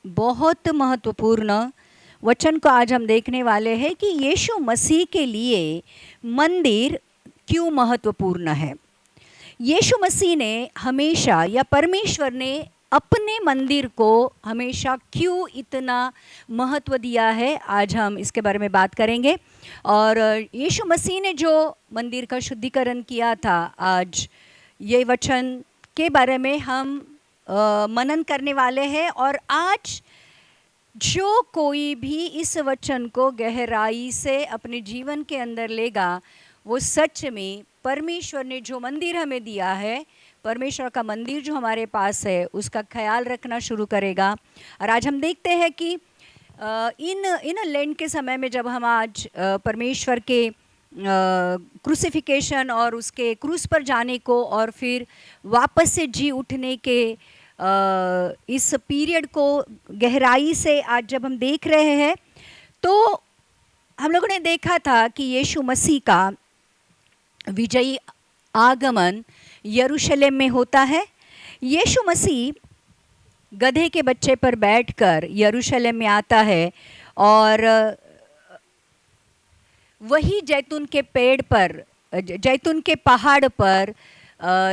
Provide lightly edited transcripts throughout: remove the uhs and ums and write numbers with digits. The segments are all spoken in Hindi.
बहुत महत्वपूर्ण वचन को आज हम देखने वाले हैं कि यीशु मसीह के लिए मंदिर क्यों महत्वपूर्ण है। यीशु मसीह ने हमेशा या परमेश्वर ने अपने मंदिर को हमेशा क्यों इतना महत्व दिया है, आज हम इसके बारे में बात करेंगे। और यीशु मसीह ने जो मंदिर का शुद्धिकरण किया था, आज ये वचन के बारे में हम मनन करने वाले हैं। और आज जो कोई भी इस वचन को गहराई से अपने जीवन के अंदर लेगा, वो सच में परमेश्वर ने जो मंदिर हमें दिया है, परमेश्वर का मंदिर जो हमारे पास है, उसका ख्याल रखना शुरू करेगा। और आज हम देखते हैं कि इन लेंट के समय में जब हम आज परमेश्वर के क्रूसिफिकेशन और उसके क्रूस पर जाने को और फिर वापस से जी उठने के इस पीरियड को गहराई से आज जब हम देख रहे हैं, तो हम लोगों ने देखा था कि यीशु मसीह का विजयी आगमन यरूशलेम में होता है। यीशु मसीह गधे के बच्चे पर बैठकर यरूशलेम में आता है और वही जैतून के पेड़ पर, जैतून के पहाड़ पर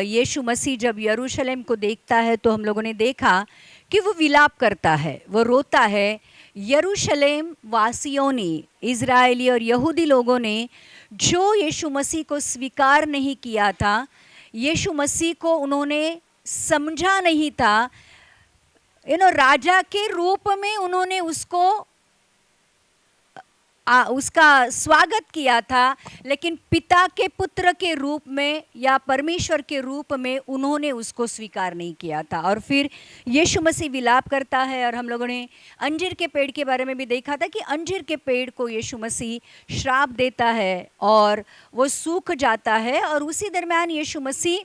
यीशु मसीह जब यरूशलेम को देखता है, तो हम लोगों ने देखा कि वो विलाप करता है, वो रोता है। यरूशलेम वासियों ने, इजरायली और यहूदी लोगों ने जो यीशु मसीह को स्वीकार नहीं किया था, यीशु मसीह को उन्होंने समझा नहीं था, राजा के रूप में उन्होंने उसका स्वागत किया था, लेकिन पिता के पुत्र के रूप में या परमेश्वर के रूप में उन्होंने उसको स्वीकार नहीं किया था। और फिर यीशु मसीह विलाप करता है। और हम लोगों ने अंजीर के पेड़ के बारे में भी देखा था कि अंजीर के पेड़ को यीशु मसीह श्राप देता है और वो सूख जाता है। और उसी दरम्यान यीशु मसीह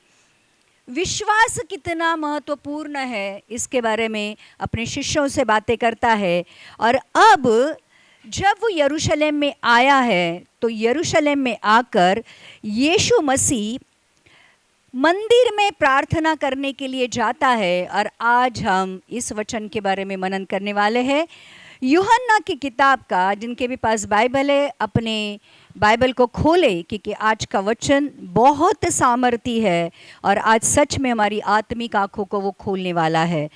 विश्वास कितना महत्वपूर्ण है, इसके बारे में अपने शिष्यों से बातें करता है। और अब जब वो यरूशलेम में आया है, तो यरूशलेम में आकर यीशु मसीह मंदिर में प्रार्थना करने के लिए जाता है। और आज हम इस वचन के बारे में मनन करने वाले हैं, यूहन्ना की किताब का। जिनके भी पास बाइबल है, अपने बाइबल को खोले, क्योंकि आज का वचन बहुत सामर्थी है और आज सच में हमारी आत्मिक आंखों को वो खोलने वाला है।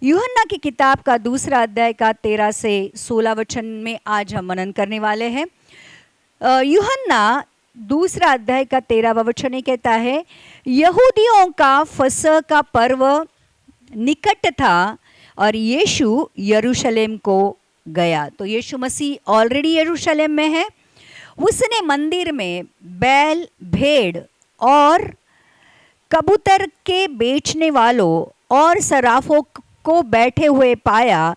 यूहन्ना की किताब का 2 अध्याय का 13 से 16 वचन में आज हम मनन करने वाले हैं। यूहन्ना 2 अध्याय का 13वां वचन कहता है, यहूदियों का फसह का पर्व निकट था और यीशु यरूशलेम को गया। तो यीशु मसीह ऑलरेडी यरूशलेम में है। उसने मंदिर में बैल, भेड़ और कबूतर के बेचने वालों और सराफों को बैठे हुए पाया।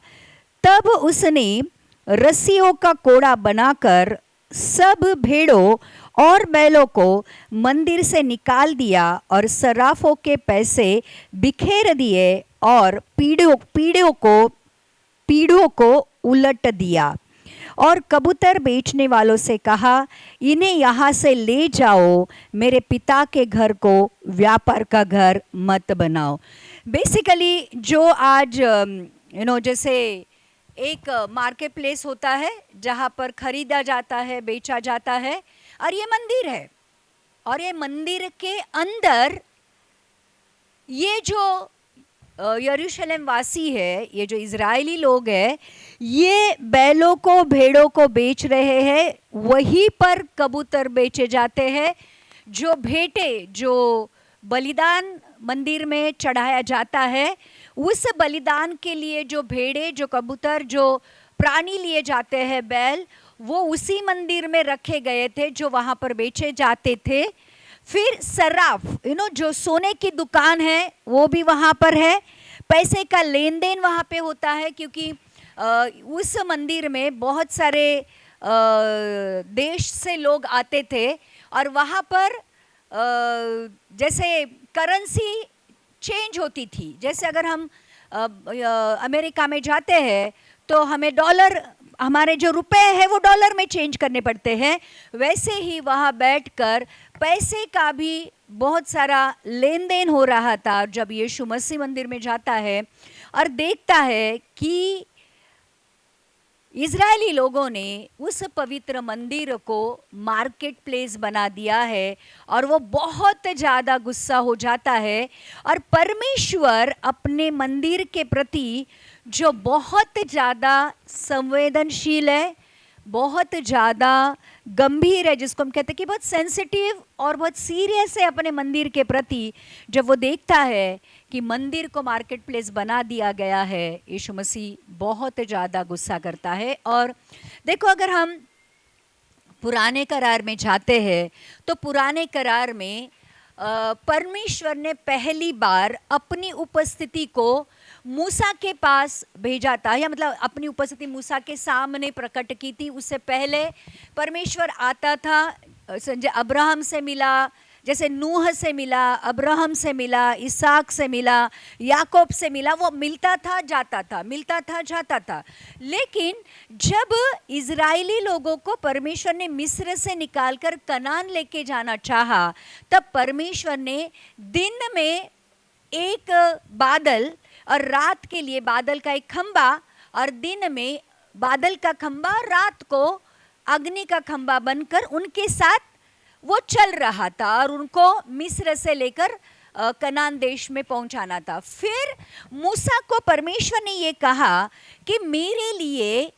तब उसने रस्सियों का कोड़ा बनाकर सब भेड़ों और बैलों को मंदिर से निकाल दिया और सराफों के पैसे बिखेर दिए और पीढ़ों को उलट दिया। और कबूतर बेचने वालों से कहा, इन्हें यहाँ से ले जाओ, मेरे पिता के घर को व्यापार का घर मत बनाओ। बेसिकली जो आज जैसे एक मार्केट प्लेस होता है जहाँ पर खरीदा जाता है, बेचा जाता है, और ये मंदिर है। और ये मंदिर के अंदर ये जो यरूशलेम वासी है, ये जो इजरायली लोग हैं, ये बैलों को, भेड़ों को बेच रहे हैं। वहीं पर कबूतर बेचे जाते हैं। जो भेंटे, जो बलिदान मंदिर में चढ़ाया जाता है, उस बलिदान के लिए जो भेड़े, जो कबूतर, जो प्राणी लिए जाते हैं, बैल, वो उसी मंदिर में रखे गए थे जो वहाँ पर बेचे जाते थे। फिर सराफ, जो सोने की दुकान है, वो भी वहाँ पर है। पैसे का लेन देन वहाँ पे होता है, क्योंकि उस मंदिर में बहुत सारे देश से लोग आते थे और वहाँ पर जैसे करेंसी चेंज होती थी। जैसे अगर हम अमेरिका में जाते हैं तो हमें डॉलर, हमारे जो रुपए हैं वो डॉलर में चेंज करने पड़ते हैं, वैसे ही वहाँ बैठकर पैसे का भी बहुत सारा लेन देन हो रहा था। जब यीशु मसीह मंदिर में जाता है और देखता है कि इजरायली लोगों ने उस पवित्र मंदिर को मार्केट प्लेस बना दिया है और वो बहुत ज़्यादा गुस्सा हो जाता है। और परमेश्वर अपने मंदिर के प्रति जो बहुत ज़्यादा संवेदनशील है, बहुत ज़्यादा गंभीर है, जिसको हम कहते हैं कि बहुत सेंसिटिव और बहुत सीरियस है अपने मंदिर के प्रति, जब वो देखता है कि मंदिर को मार्केट प्लेस बना दिया गया है, यीशु मसीह बहुत ज़्यादा गुस्सा करता है। और देखो, अगर हम पुराने करार में जाते हैं तो पुराने करार में परमेश्वर ने पहली बार अपनी उपस्थिति को मूसा के पास भेजा था, या मतलब अपनी उपस्थिति मूसा के सामने प्रकट की थी। उससे पहले परमेश्वर आता था, अब्राहम से मिला, जैसे नूह से मिला, अब्राहम से मिला, इसहाक से मिला, याकूब से मिला, वो मिलता था जाता था, मिलता था जाता था। लेकिन जब इजरायली लोगों को परमेश्वर ने मिस्र से निकालकर कनान लेके जाना चाहा, तब परमेश्वर ने दिन में एक बादल और रात के लिए बादल का एक खंबा, और दिन में बादल का खंबा, रात को अग्नि का खंबा बनकर उनके साथ वो चल रहा था और उनको मिस्र से लेकर कनान देश में पहुंचाना था। फिर मूसा को परमेश्वर ने ये कहा कि मेरे लिए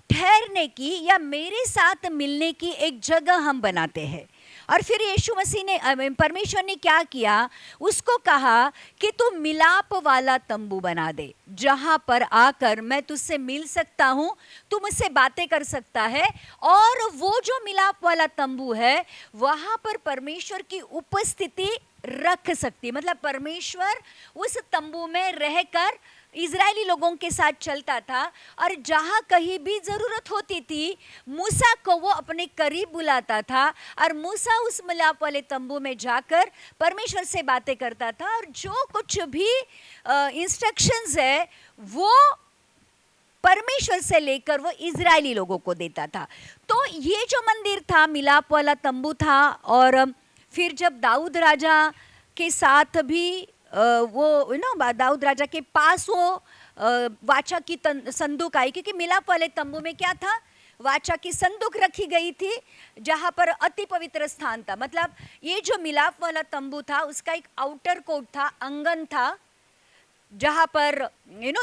ठहरने की या मेरे साथ मिलने की एक जगह हम बनाते हैं। और फिर यीशु मसीह ने, परमेश्वर ने क्या किया, उसको कहा कि तू मिलाप वाला तंबू बना दे, जहां पर आकर मैं तुझसे मिल सकता हूं, तू मुझसे बातें कर सकता है। और वो जो मिलाप वाला तंबू है, वहां पर परमेश्वर की उपस्थिति रख सकती है, मतलब परमेश्वर उस तंबू में रहकर इजरायली लोगों के साथ चलता था। और जहाँ कहीं भी ज़रूरत होती थी, मूसा को वो अपने करीब बुलाता था, और मूसा उस मिलाप वाले तंबू में जाकर परमेश्वर से बातें करता था, और जो कुछ भी इंस्ट्रक्शंस है वो परमेश्वर से लेकर वो इजरायली लोगों को देता था। तो ये जो मंदिर था, मिलाप वाला तंबू था। और फिर जब दाऊद राजा के साथ भी वो दाऊद राजा के पास वो वाचा की संदूक आई, क्योंकि मिलाप वाले तंबू में क्या था, वाचा की संदूक रखी गई थी, जहाँ पर अति पवित्र स्थान था। मतलब ये जो मिलाप वाला तंबू था, उसका एक आउटर कोट था, अंगन था, जहाँ पर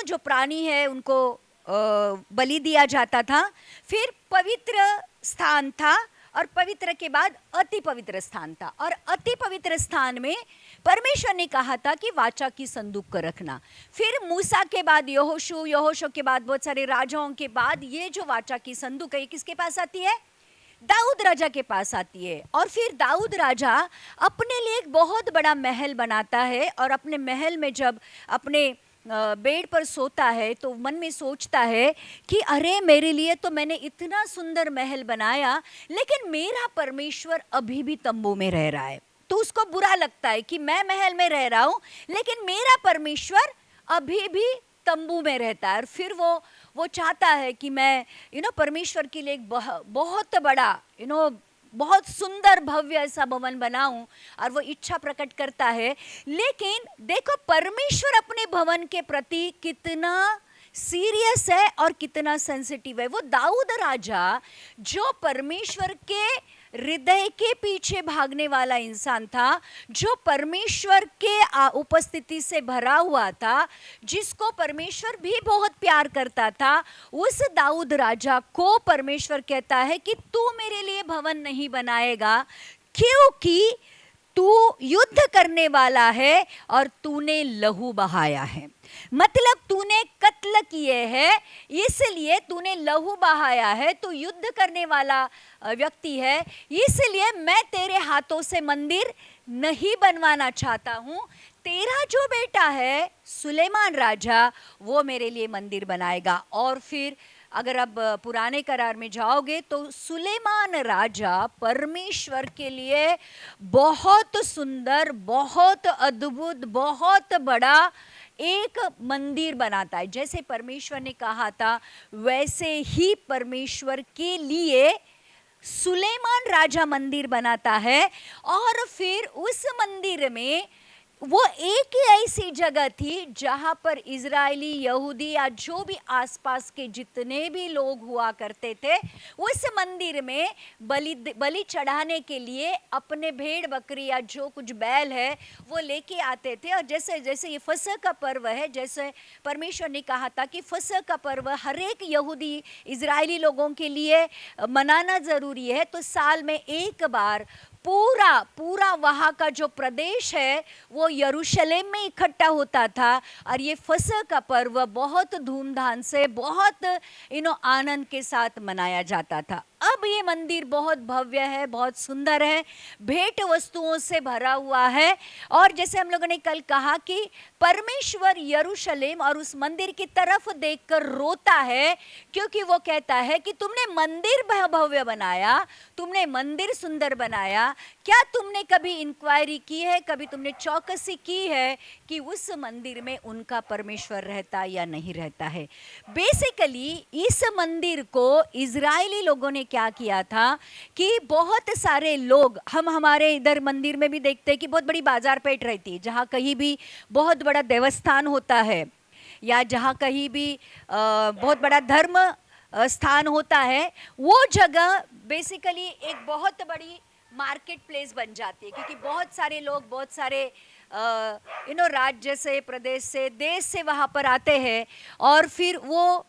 जो प्राणी है उनको बलि दिया जाता था। फिर पवित्र स्थान था, और पवित्र के बाद अति पवित्र स्थान था। और अति पवित्र स्थान में परमेश्वर ने कहा था कि वाचा की संदूक को रखना। फिर मूसा के बाद यहोशू के बाद बहुत सारे राजाओं के बाद ये जो वाचा की संदूक है, ये किसके पास आती है, दाऊद राजा के पास आती है। और फिर दाऊद राजा अपने लिए एक बहुत बड़ा महल बनाता है, और अपने महल में जब अपने बेड पर सोता है तो मन में सोचता है कि अरे, मेरे लिए तो मैंने इतना सुंदर महल बनाया, लेकिन मेरा परमेश्वर अभी भी तंबू में रह रहा है। तो उसको बुरा लगता है कि मैं महल में रह रहा हूँ, लेकिन मेरा परमेश्वर अभी भी तंबू में रहता है। और फिर वो चाहता है कि मैं परमेश्वर के लिए एक बहुत बड़ा बहुत सुंदर भव्य ऐसा भवन बनाऊं, और वो इच्छा प्रकट करता है। लेकिन देखो, परमेश्वर अपने भवन के प्रति कितना सीरियस है और कितना सेंसिटिव है। वो दाऊद राजा, जो परमेश्वर के हृदय के पीछे भागने वाला इंसान था, जो परमेश्वर के उपस्थिति से भरा हुआ था, जिसको परमेश्वर भी बहुत प्यार करता था, उस दाऊद राजा को परमेश्वर कहता है कि तू मेरे लिए भवन नहीं बनाएगा, क्योंकि तू युद्ध करने वाला है और तूने लहू बहाया है। मतलब तूने कत्ल किए हैं, इसलिए तूने लहू बहाया है, तू युद्ध करने वाला व्यक्ति है, इसलिए मैं तेरे हाथों से मंदिर नहीं बनवाना चाहता हूँ। तेरा जो बेटा है सुलेमान राजा, वो मेरे लिए मंदिर बनाएगा। और फिर अगर अब पुराने करार में जाओगे तो सुलेमान राजा परमेश्वर के लिए बहुत सुंदर, बहुत अद्भुत, बहुत बड़ा एक मंदिर बनाता है। जैसे परमेश्वर ने कहा था, वैसे ही परमेश्वर के लिए सुलेमान राजा मंदिर बनाता है। और फिर उस मंदिर में वो एक ही ऐसी जगह थी जहां पर इजरायली, यहूदी या जो भी आसपास के जितने भी लोग हुआ करते थे, उस मंदिर में बलि चढ़ाने के लिए अपने भेड़ बकरी या जो कुछ बैल है वो लेके आते थे। और जैसे जैसे ये फसह का पर्व है, जैसे परमेश्वर ने कहा था कि फसह का पर्व हर एक यहूदी इजरायली लोगों के लिए मनाना ज़रूरी है, तो साल में एक बार पूरा पूरा वहाँ का जो प्रदेश है वो यरूशलेम में इकट्ठा होता था और ये फसह का पर्व बहुत धूमधाम से, बहुत आनंद के साथ मनाया जाता था। अब ये मंदिर बहुत भव्य है, बहुत सुंदर है, भेंट वस्तुओं से भरा हुआ है। और जैसे हम लोगों ने कल कहा कि परमेश्वर यरूशलेम और उस मंदिर की तरफ देखकर रोता है, क्योंकि वो कहता है कि तुमने मंदिर भव्य बनाया, तुमने मंदिर सुंदर बनाया, क्या तुमने कभी इंक्वायरी की है, कभी तुमने चौकसी की है कि उस मंदिर में उनका परमेश्वर रहता या नहीं रहता है। बेसिकली इस मंदिर को इजरायली लोगों ने क्या किया था कि बहुत सारे लोग, हम हमारे इधर मंदिर में भी देखते हैं कि बहुत बड़ी बाजार पेट रहती है, जहाँ कहीं भी बहुत बड़ा देवस्थान होता है या जहाँ कहीं भी बहुत बड़ा धर्म स्थान होता है, वो जगह बेसिकली एक बहुत बड़ी मार्केट प्लेस बन जाती है, क्योंकि बहुत सारे लोग बहुत सारे राज्य से, प्रदेश से, देश से वहाँ पर आते हैं और फिर वो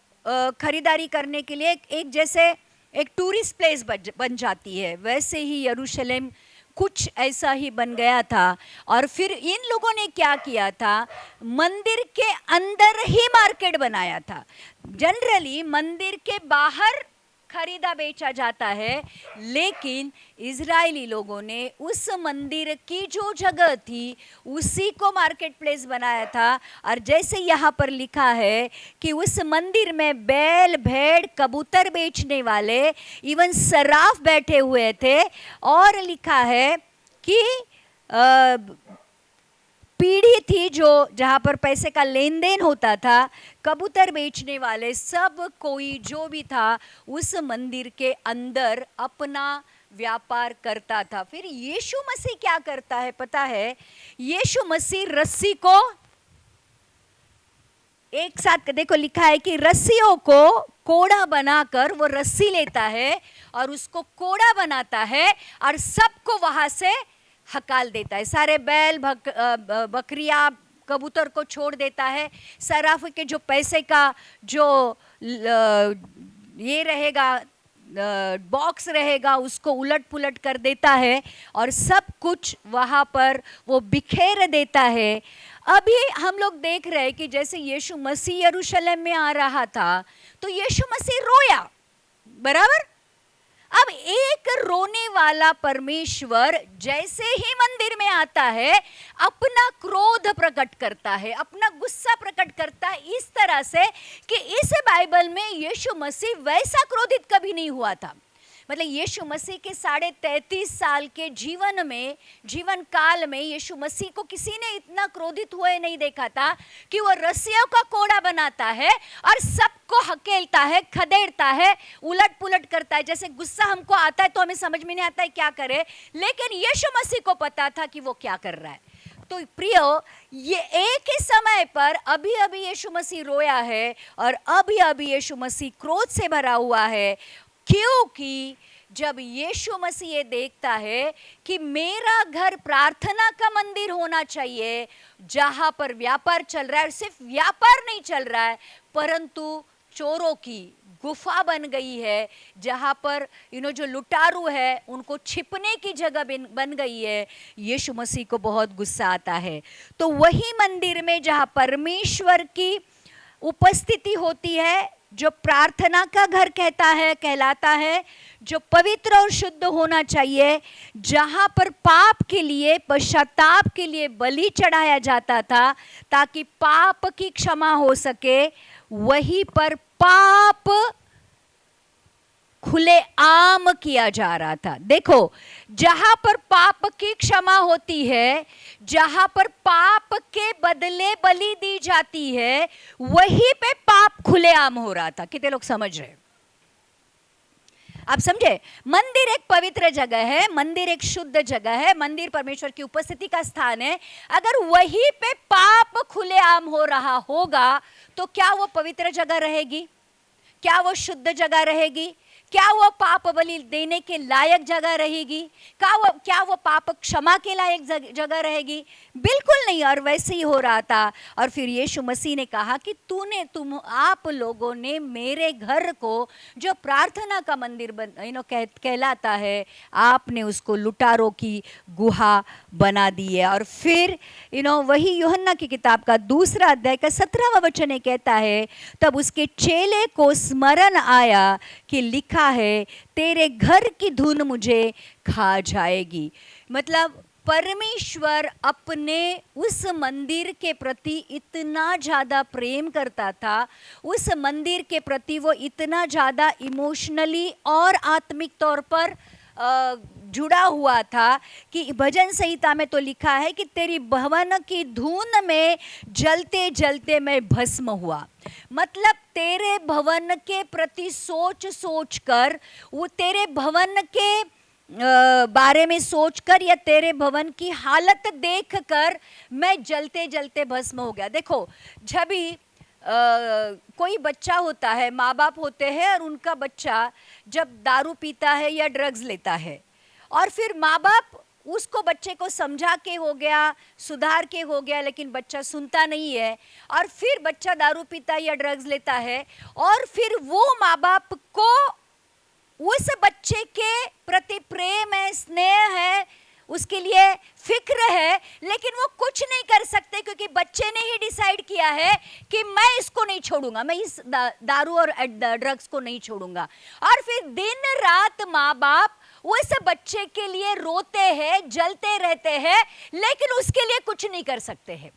खरीदारी करने के लिए एक जैसे एक टूरिस्ट प्लेस बन जाती है। वैसे ही यरूशलेम कुछ ऐसा ही बन गया था। और फिर इन लोगों ने क्या किया था, मंदिर के अंदर ही मार्केट बनाया था। जनरली मंदिर के बाहर खरीदा बेचा जाता है, लेकिन इजरायली लोगों ने उस मंदिर की जो जगह थी उसी को मार्केट प्लेस बनाया था। और जैसे यहाँ पर लिखा है कि उस मंदिर में बैल, भेड़, कबूतर बेचने वाले, इवन सराफ बैठे हुए थे। और लिखा है कि पीढ़ी थी जो जहाँ पर पैसे का लेन देन होता था, कबूतर बेचने वाले सब कोई जो भी था उस मंदिर के अंदर अपना व्यापार करता था। फिर यीशु मसीह क्या करता है पता है, यीशु मसीह रस्सी को एक साथ, देखो लिखा है कि रस्सियों को कोड़ा बनाकर वो रस्सी लेता है और उसको कोड़ा बनाता है और सबको वहां से हकाल देता है। सारे बैल, बकरियां, कबूतर को छोड़ देता है। सराफ के जो पैसे का जो ये रहेगा, बॉक्स रहेगा, उसको उलट पुलट कर देता है और सब कुछ वहाँ पर वो बिखेर देता है। अभी हम लोग देख रहे हैं कि जैसे यीशु मसीह यरूशलेम में आ रहा था तो यीशु मसीह रोया, बराबर। अब एक रोने वाला परमेश्वर जैसे ही मंदिर में आता है अपना क्रोध प्रकट करता है, अपना गुस्सा प्रकट करता है, इस तरह से कि इस बाइबल में यीशु मसीह वैसा क्रोधित कभी नहीं हुआ था। मतलब यीशु मसीह के 33.5 साल के जीवन काल में यीशु मसीह को किसी ने इतना क्रोधित हुए नहीं देखा था कि वो रस्सियों का कोड़ा बनाता है और सबको हकेलता है, खदेड़ता है, उलट पुलट करता है। जैसे गुस्सा हमको आता है तो हमें समझ में नहीं आता है क्या करे, लेकिन यीशु मसीह को पता था कि वो क्या कर रहा है। तो प्रियो, ये एक ही समय पर अभी अभी यीशु मसीह रोया है और अभी अभी यीशु मसीह क्रोध से भरा हुआ है, क्योंकि जब यीशु मसीह ये देखता है कि मेरा घर प्रार्थना का मंदिर होना चाहिए, जहां पर व्यापार चल रहा है, और सिर्फ व्यापार नहीं चल रहा है परंतु चोरों की गुफा बन गई है, जहां पर जो लुटारू है उनको छिपने की जगह बन गई है, यीशु मसीह को बहुत गुस्सा आता है। तो वही मंदिर में जहां परमेश्वर की उपस्थिति होती है, जो प्रार्थना का घर कहलाता है, जो पवित्र और शुद्ध होना चाहिए, जहां पर पाप के लिए, पश्चाताप के लिए बलि चढ़ाया जाता था ताकि पाप की क्षमा हो सके, वहीं पर पाप खुले आम किया जा रहा था। देखो, जहां पर पाप की क्षमा होती है, जहां पर पाप के बदले बलि दी जाती है, वहीं पे पाप खुले आम हो रहा था। कितने लोग समझ रहे? आप समझे? मंदिर एक पवित्र जगह है, मंदिर एक शुद्ध जगह है, मंदिर परमेश्वर की उपस्थिति का स्थान है। अगर वहीं पे पाप खुलेआम हो रहा होगा तो क्या वो पवित्र जगह रहेगी? क्या वो शुद्ध जगह रहेगी? क्या वो पाप बलि देने के लायक जगह रहेगी? क्या वो पाप क्षमा के लायक जगह रहेगी? बिल्कुल नहीं। और वैसे ही हो रहा था। और फिर यीशु मसीह ने कहा कि आप लोगों ने मेरे घर को जो प्रार्थना का मंदिर कहलाता है, आपने उसको लुटारों की गुहा बना दी है। और फिर वही यूहन्ना की किताब का 2 अध्याय का 17वां वचन ये कहता है, तब उसके चेले को स्मरण आया कि लिखा है, तेरे घर की धूल मुझे खा जाएगी। मतलब परमेश्वर अपने उस मंदिर के प्रति इतना ज़्यादा प्रेम करता था, उस मंदिर के प्रति वो इतना ज़्यादा इमोशनली और आत्मिक तौर पर जुड़ा हुआ था कि भजन संहिता में तो लिखा है कि तेरी भवन की धून में जलते जलते मैं भस्म हुआ। मतलब तेरे भवन के प्रति सोच कर, वो तेरे भवन के बारे में सोचकर या तेरे भवन की हालत देखकर मैं जलते जलते भस्म हो गया। देखो, जब भी कोई बच्चा होता है, माँ बाप होते हैं और उनका बच्चा जब दारू पीता है या ड्रग्स लेता है, और फिर माँ बाप उसको बच्चे को समझा के हो गया, सुधार के हो गया, लेकिन बच्चा सुनता नहीं है, और फिर बच्चा दारू पीता या ड्रग्स लेता है, और फिर वो माँ बाप को उस बच्चे के प्रति प्रेम है, स्नेह है, उसके लिए फिक्र है, लेकिन वो कुछ नहीं कर सकते क्योंकि बच्चे ने ही डिसाइड किया है कि मैं इसको नहीं छोड़ूंगा, मैं इस दारू और ड्रग्स को नहीं छोड़ूंगा। और फिर दिन रात माँ बाप उस बच्चे के लिए रोते हैं, जलते रहते हैं, लेकिन उसके लिए कुछ नहीं कर सकते हैं।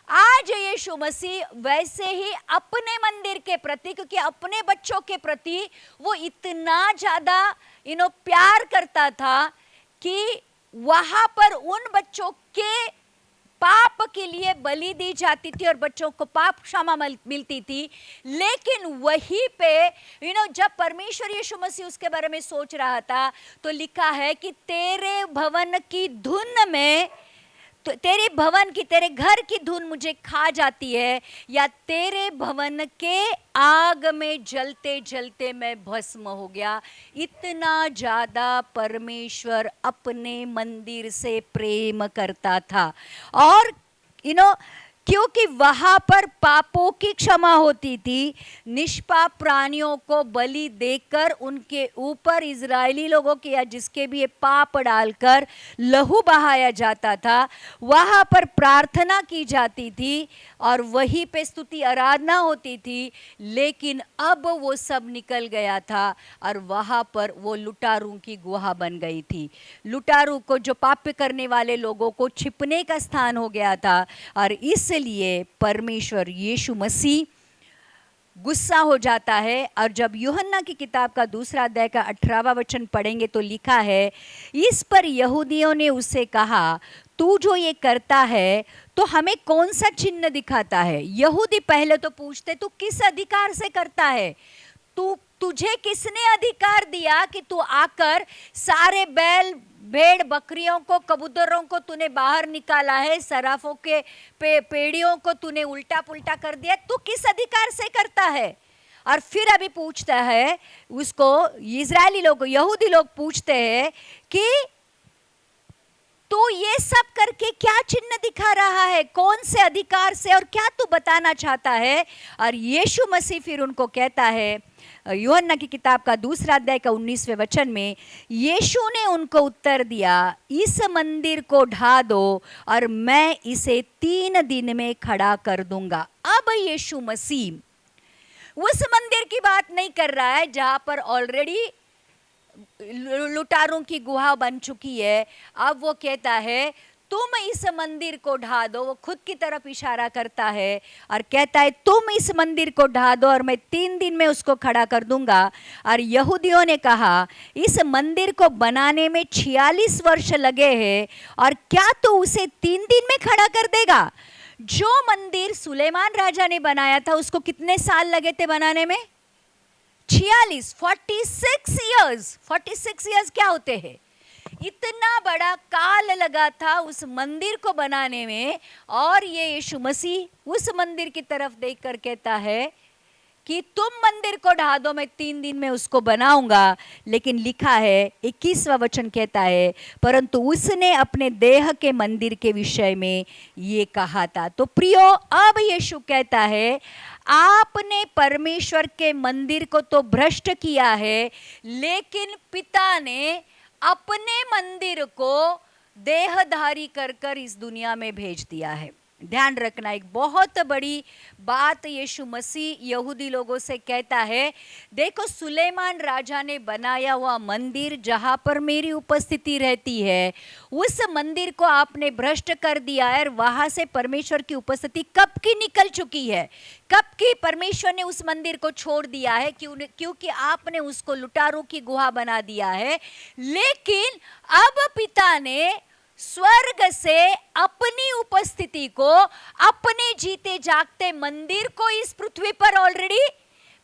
आज यीशु मसीह वैसे ही अपने मंदिर के प्रति, क्योंकि अपने बच्चों के प्रति वो इतना ज्यादा प्यार करता था कि वहां पर उन बच्चों के पाप के लिए बलि दी जाती थी और बच्चों को पाप क्षमा मिलती थी। लेकिन वहीं पे जब परमेश्वर यीशु मसीह उसके बारे में सोच रहा था तो लिखा है कि तेरे भवन की धुन में, तो तेरे घर की धुन मुझे खा जाती है, या तेरे भवन के आग में जलते जलते मैं भस्म हो गया। इतना ज्यादा परमेश्वर अपने मंदिर से प्रेम करता था। और क्योंकि वहां पर पापों की क्षमा होती थी, निष्पाप प्राणियों को बलि देकर उनके ऊपर इजरायली लोगों के या जिसके भी पाप डालकर लहू बहाया जाता था, वहां पर प्रार्थना की जाती थी और वहीं पे स्तुति आराधना होती थी। लेकिन अब वो सब निकल गया था और वहां पर वो लुटारू की गुहा बन गई थी। लुटारू को, जो पाप करने वाले लोगों को छिपने का स्थान हो गया था। और इसलिए परमेश्वर यीशु मसीह गुस्सा हो जाता है। और जब यूहन्ना की किताब का 2 अध्याय का 18वां वचन पढ़ेंगे तो लिखा है, इस पर यहूदियों ने उससे कहा, तू जो ये करता है तो हमें कौन सा चिन्ह दिखाता है? यहूदी पहले तो पूछते, तू किस अधिकार से करता है? तुझे किसने अधिकार दिया कि तू आकर सारे बैल भेड़ बकरियों को, कबूतरों को तूने बाहर निकाला है, सराफों के पेड़ियों को तूने उल्टा पुल्टा कर दिया, तू किस अधिकार से करता है? और फिर अभी पूछता है उसको, इजरायली लोग, यहूदी लोग पूछते हैं कि तू ये सब करके क्या चिन्ह दिखा रहा है, कौन से अधिकार से, और क्या तू बताना चाहता है? और यीशु मसीह फिर उनको कहता है, यूहन्ना की किताब का 2 अध्याय का 19वें वचन में, यीशु ने उनको उत्तर दिया, इस मंदिर को ढा दो और मैं इसे 3 दिन में खड़ा कर दूंगा। अब यीशु मसीह उस मंदिर की बात नहीं कर रहा है जहां पर ऑलरेडी लुटारों की गुहा बन चुकी है। अब वो कहता है, तुम इस मंदिर को ढा दो। वो खुद की तरफ इशारा करता है और कहता है, तुम इस मंदिर को ढा दो और मैं 3 दिन में उसको खड़ा कर दूंगा। और यहूदियों ने कहा, इस मंदिर को बनाने में 46 वर्ष लगे हैं और क्या तू उसे 3 दिन में खड़ा कर देगा? जो मंदिर सुलेमान राजा ने बनाया था उसको कितने साल लगे थे बनाने में? 46 ईयर्स, 46 ईयर्स क्या होते हैं? इतना बड़ा काल लगा था उस मंदिर को बनाने में, और ये यीशु मसीह उस मंदिर की तरफ देखकर कहता है कि तुम मंदिर को ढा दो, मैं 3 दिन में उसको बनाऊंगा। लेकिन लिखा है 21वां वचन कहता है, परंतु उसने अपने देह के मंदिर के विषय में ये कहा था। तो प्रियो, अब यीशु कहता है आपने परमेश्वर के मंदिर को तो भ्रष्ट किया है, लेकिन पिता ने अपने मंदिर को देहधारी कर कर इस दुनिया में भेज दिया है। ध्यान रखना, एक बहुत बड़ी बात यीशु मसीह यहूदी लोगों से कहता है, देखो सुलेमान राजा ने बनाया हुआ मंदिर जहां पर मेरी उपस्थिति रहती है, उस मंदिर को आपने भ्रष्ट कर दिया है। और वहां से परमेश्वर की उपस्थिति कब की निकल चुकी है, कब की परमेश्वर ने उस मंदिर को छोड़ दिया है, क्योंकि आपने उसको लुटारों की गुहा बना दिया है। लेकिन अब पिता ने स्वर्ग से अपनी उपस्थिति को, अपने जीते जागते मंदिर को इस पृथ्वी पर ऑलरेडी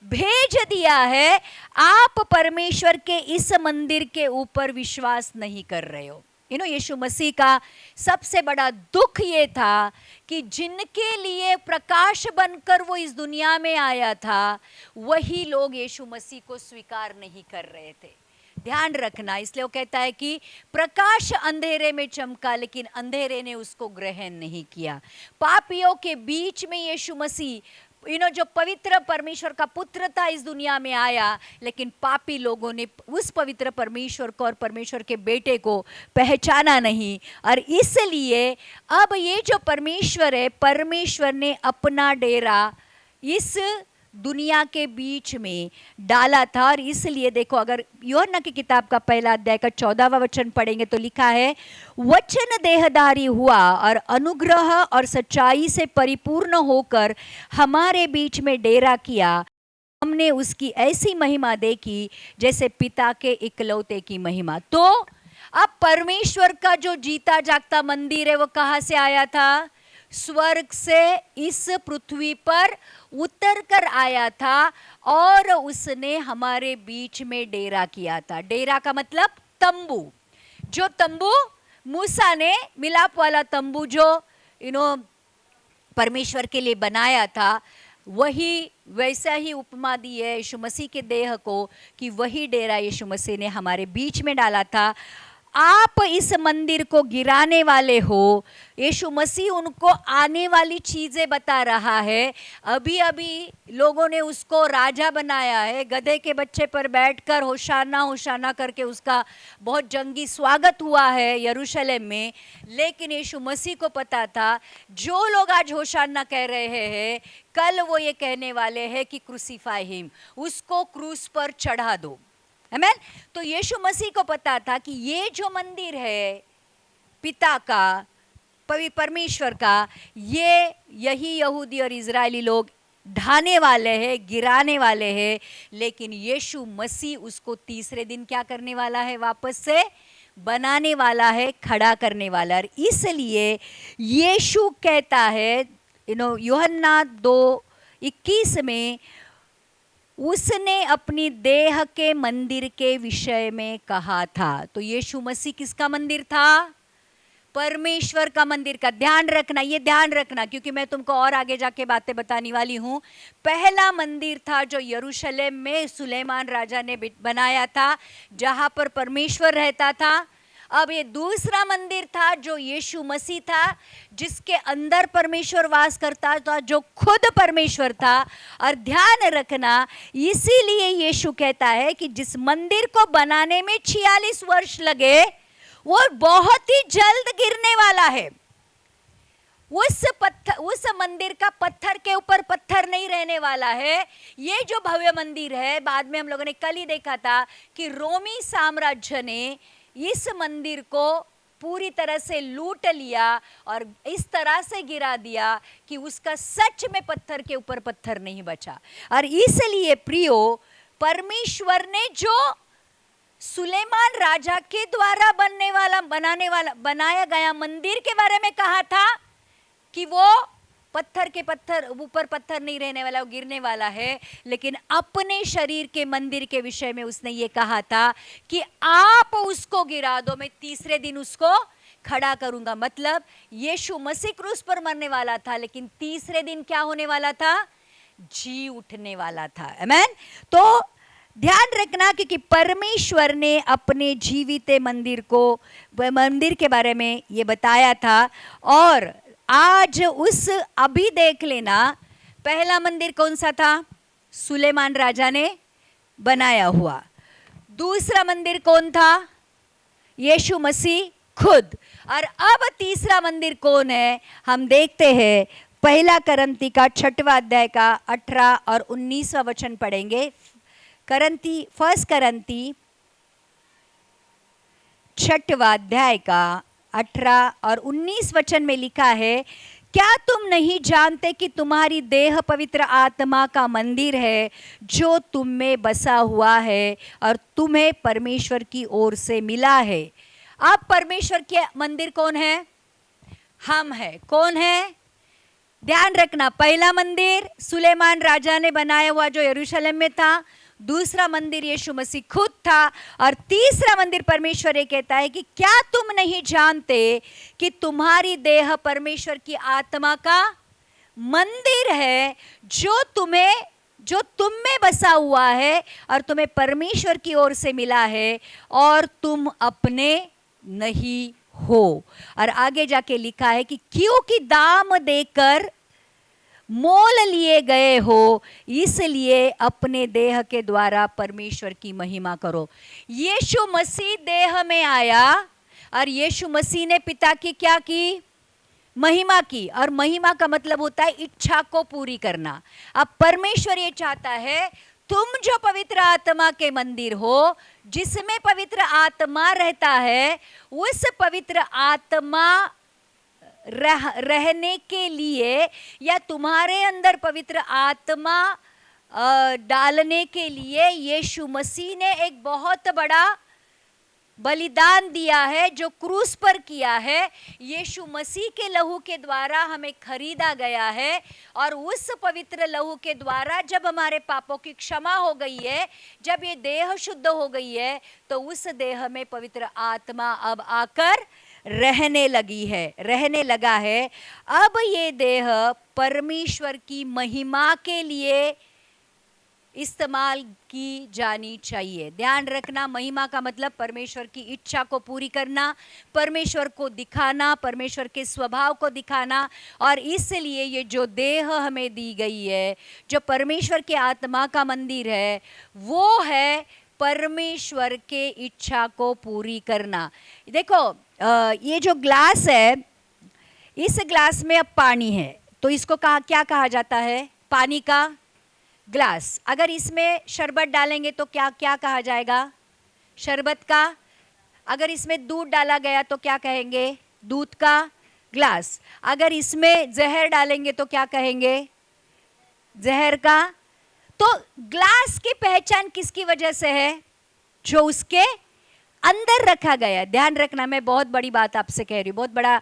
भेज दिया है। आप परमेश्वर के इस मंदिर के ऊपर विश्वास नहीं कर रहे हो। यीशु मसीह का सबसे बड़ा दुख ये था कि जिनके लिए प्रकाश बनकर वो इस दुनिया में आया था, वही लोग यीशु मसीह को स्वीकार नहीं कर रहे थे। ध्यान रखना, इसलिए वो कहता है कि प्रकाश अंधेरे में चमका, लेकिन अंधेरे ने उसको ग्रहण नहीं किया। पापियों के बीच में यीशु मसीह जो पवित्र परमेश्वर का पुत्र था इस दुनिया में आया, लेकिन पापी लोगों ने उस पवित्र परमेश्वर को और परमेश्वर के बेटे को पहचाना नहीं। और इसलिए अब ये जो परमेश्वर है, परमेश्वर ने अपना डेरा इस दुनिया के बीच में डाला था। और इसलिए देखो, अगर यूहन्ना की किताब का 1 अध्याय का 14वां वचन पढ़ेंगे तो लिखा है, वचन देहधारी हुआ और अनुग्रह और सच्चाई से परिपूर्ण होकर हमारे बीच में डेरा किया। हमने उसकी ऐसी महिमा देखी जैसे पिता के इकलौते की महिमा। तो अब परमेश्वर का जो जीता जागता मंदिर है वो कहाँ से आया था? स्वर्ग से इस पृथ्वी पर उतर कर आया था और उसने हमारे बीच में डेरा किया था। डेरा का मतलब तंबू। जो तंबू मूसा ने, मिलाप वाला तंबू जो परमेश्वर के लिए बनाया था, वही वैसा ही उपमा दी है यीशु मसीह के देह को कि वही डेरा यीशु मसीह ने हमारे बीच में डाला था। आप इस मंदिर को गिराने वाले हो। यीशु मसीह उनको आने वाली चीजें बता रहा है। अभी अभी लोगों ने उसको राजा बनाया है, गधे के बच्चे पर बैठकर होशाना होशाना करके उसका बहुत जंगी स्वागत हुआ है यरूशलेम में। लेकिन यीशु मसीह को पता था जो लोग आज होशाना कह रहे हैं, कल वो ये कहने वाले हैं कि क्रूसीफाई हिम, उसको क्रूस पर चढ़ा दो। आमेन। तो यीशु मसीह को पता था कि ये जो मंदिर है पिता का, परमेश्वर का, यही यहूदी और इजरायली लोग ढाने वाले हैं, गिराने वाले हैं। लेकिन यीशु मसीह उसको तीसरे दिन क्या करने वाला है? वापस से बनाने वाला है, खड़ा करने वाला है। इसलिए यीशु कहता है यूहन्ना 2:21 में, उसने अपनी देह के मंदिर के विषय में कहा था। तो यीशु मसीह किसका मंदिर था? परमेश्वर का मंदिर का। ध्यान रखना, ये ध्यान रखना, क्योंकि मैं तुमको और आगे जाके बातें बताने वाली हूँ। पहला मंदिर था जो यरूशलेम में सुलेमान राजा ने बनाया था, जहां पर परमेश्वर रहता था। अब ये दूसरा मंदिर था जो यीशु मसीह था, जिसके अंदर परमेश्वर वास करता था, जो खुद परमेश्वर था। और ध्यान रखना, इसीलिए यीशु कहता है कि जिस मंदिर को बनाने में 46 वर्ष लगे, वो बहुत ही जल्द गिरने वाला है। उस मंदिर का पत्थर के ऊपर पत्थर नहीं रहने वाला है। ये जो भव्य मंदिर है, बाद में हम लोगों ने कल ही देखा था कि रोमी साम्राज्य ने इस मंदिर को पूरी तरह से लूट लिया और इस तरह से गिरा दिया कि उसका सच में पत्थर के ऊपर पत्थर नहीं बचा। और इसलिए प्रियो, परमेश्वर ने जो सुलेमान राजा के द्वारा बनाया गया मंदिर के बारे में कहा था कि वो पत्थर के पत्थर ऊपर पत्थर नहीं रहने वाला, वो गिरने वाला है। लेकिन अपने शरीर के मंदिर के विषय में उसने ये कहा था कि आप उसको गिरा दो, मैं तीसरे दिन उसको खड़ा करूंगा। मतलब यीशु मसीह क्रूस पर मरने वाला था, लेकिन तीसरे दिन क्या होने वाला था? जी उठने वाला था। आमेन। तो ध्यान रखना, क्योंकि परमेश्वर ने अपने जीवित मंदिर के बारे में ये बताया था। और आज अभी देख लेना, पहला मंदिर कौन सा था? सुलेमान राजा ने बनाया हुआ। दूसरा मंदिर कौन था? यीशु मसीह खुद। और अब तीसरा मंदिर कौन है? हम देखते हैं, पहला करंती का 6वां अध्याय का 18 और 19वां वचन पढ़ेंगे। फर्स्ट करंती 6वां अध्याय का 18 और 19 वचन में लिखा है, क्या तुम नहीं जानते कि तुम्हारी देह पवित्र आत्मा का मंदिर है जो तुम में बसा हुआ है और तुम्हें परमेश्वर की ओर से मिला है। अब परमेश्वर के मंदिर कौन है? हम है। कौन है? ध्यान रखना, पहला मंदिर सुलेमान राजा ने बनाया हुआ जो यरूशलेम में था, दूसरा मंदिर यीशु मसीह खुद था, और तीसरा मंदिर परमेश्वर ये कहता है कि क्या तुम नहीं जानते कि तुम्हारी देह परमेश्वर की आत्मा का मंदिर है जो तुम में बसा हुआ है और तुम्हें परमेश्वर की ओर से मिला है, और तुम अपने नहीं हो। और आगे जाके लिखा है कि क्योंकि दाम देकर मोल लिए गए हो, इसलिए अपने देह के द्वारा परमेश्वर की महिमा करो। यीशु मसीह देह में आया और यीशु मसीह ने पिता की क्या की? महिमा की। और महिमा का मतलब होता है इच्छा को पूरी करना। अब परमेश्वर ये चाहता है, तुम जो पवित्र आत्मा के मंदिर हो, जिसमें पवित्र आत्मा रहता है, उस पवित्र आत्मा रहने के लिए या तुम्हारे अंदर पवित्र आत्मा डालने के लिए यीशु मसीह ने एक बहुत बड़ा बलिदान दिया है, जो क्रूस पर किया है। यीशु मसीह के लहू के द्वारा हमें खरीदा गया है, और उस पवित्र लहू के द्वारा जब हमारे पापों की क्षमा हो गई है, जब ये देह शुद्ध हो गई है, तो उस देह में पवित्र आत्मा अब आकर रहने लगा है। अब ये देह परमेश्वर की महिमा के लिए इस्तेमाल की जानी चाहिए। ध्यान रखना, महिमा का मतलब परमेश्वर की इच्छा को पूरी करना, परमेश्वर को दिखाना, परमेश्वर के स्वभाव को दिखाना। और इसलिए ये जो देह हमें दी गई है, जो परमेश्वर के आत्मा का मंदिर है, वो है परमेश्वर के इच्छा को पूरी करना। देखो, ये जो ग्लास है, इस ग्लास में अब पानी है, तो इसको क्या कहा जाता है? पानी का ग्लास। अगर इसमें शरबत डालेंगे तो क्या कहा जाएगा? शरबत का। अगर इसमें दूध डाला गया तो क्या कहेंगे? दूध का ग्लास। अगर इसमें जहर डालेंगे तो क्या कहेंगे? जहर का। तो ग्लास की पहचान किसकी वजह से है? जो उसके अंदर रखा गया है। ध्यान रखना, मैं बहुत बड़ी बात आपसे कह रही हूँ, बहुत बड़ा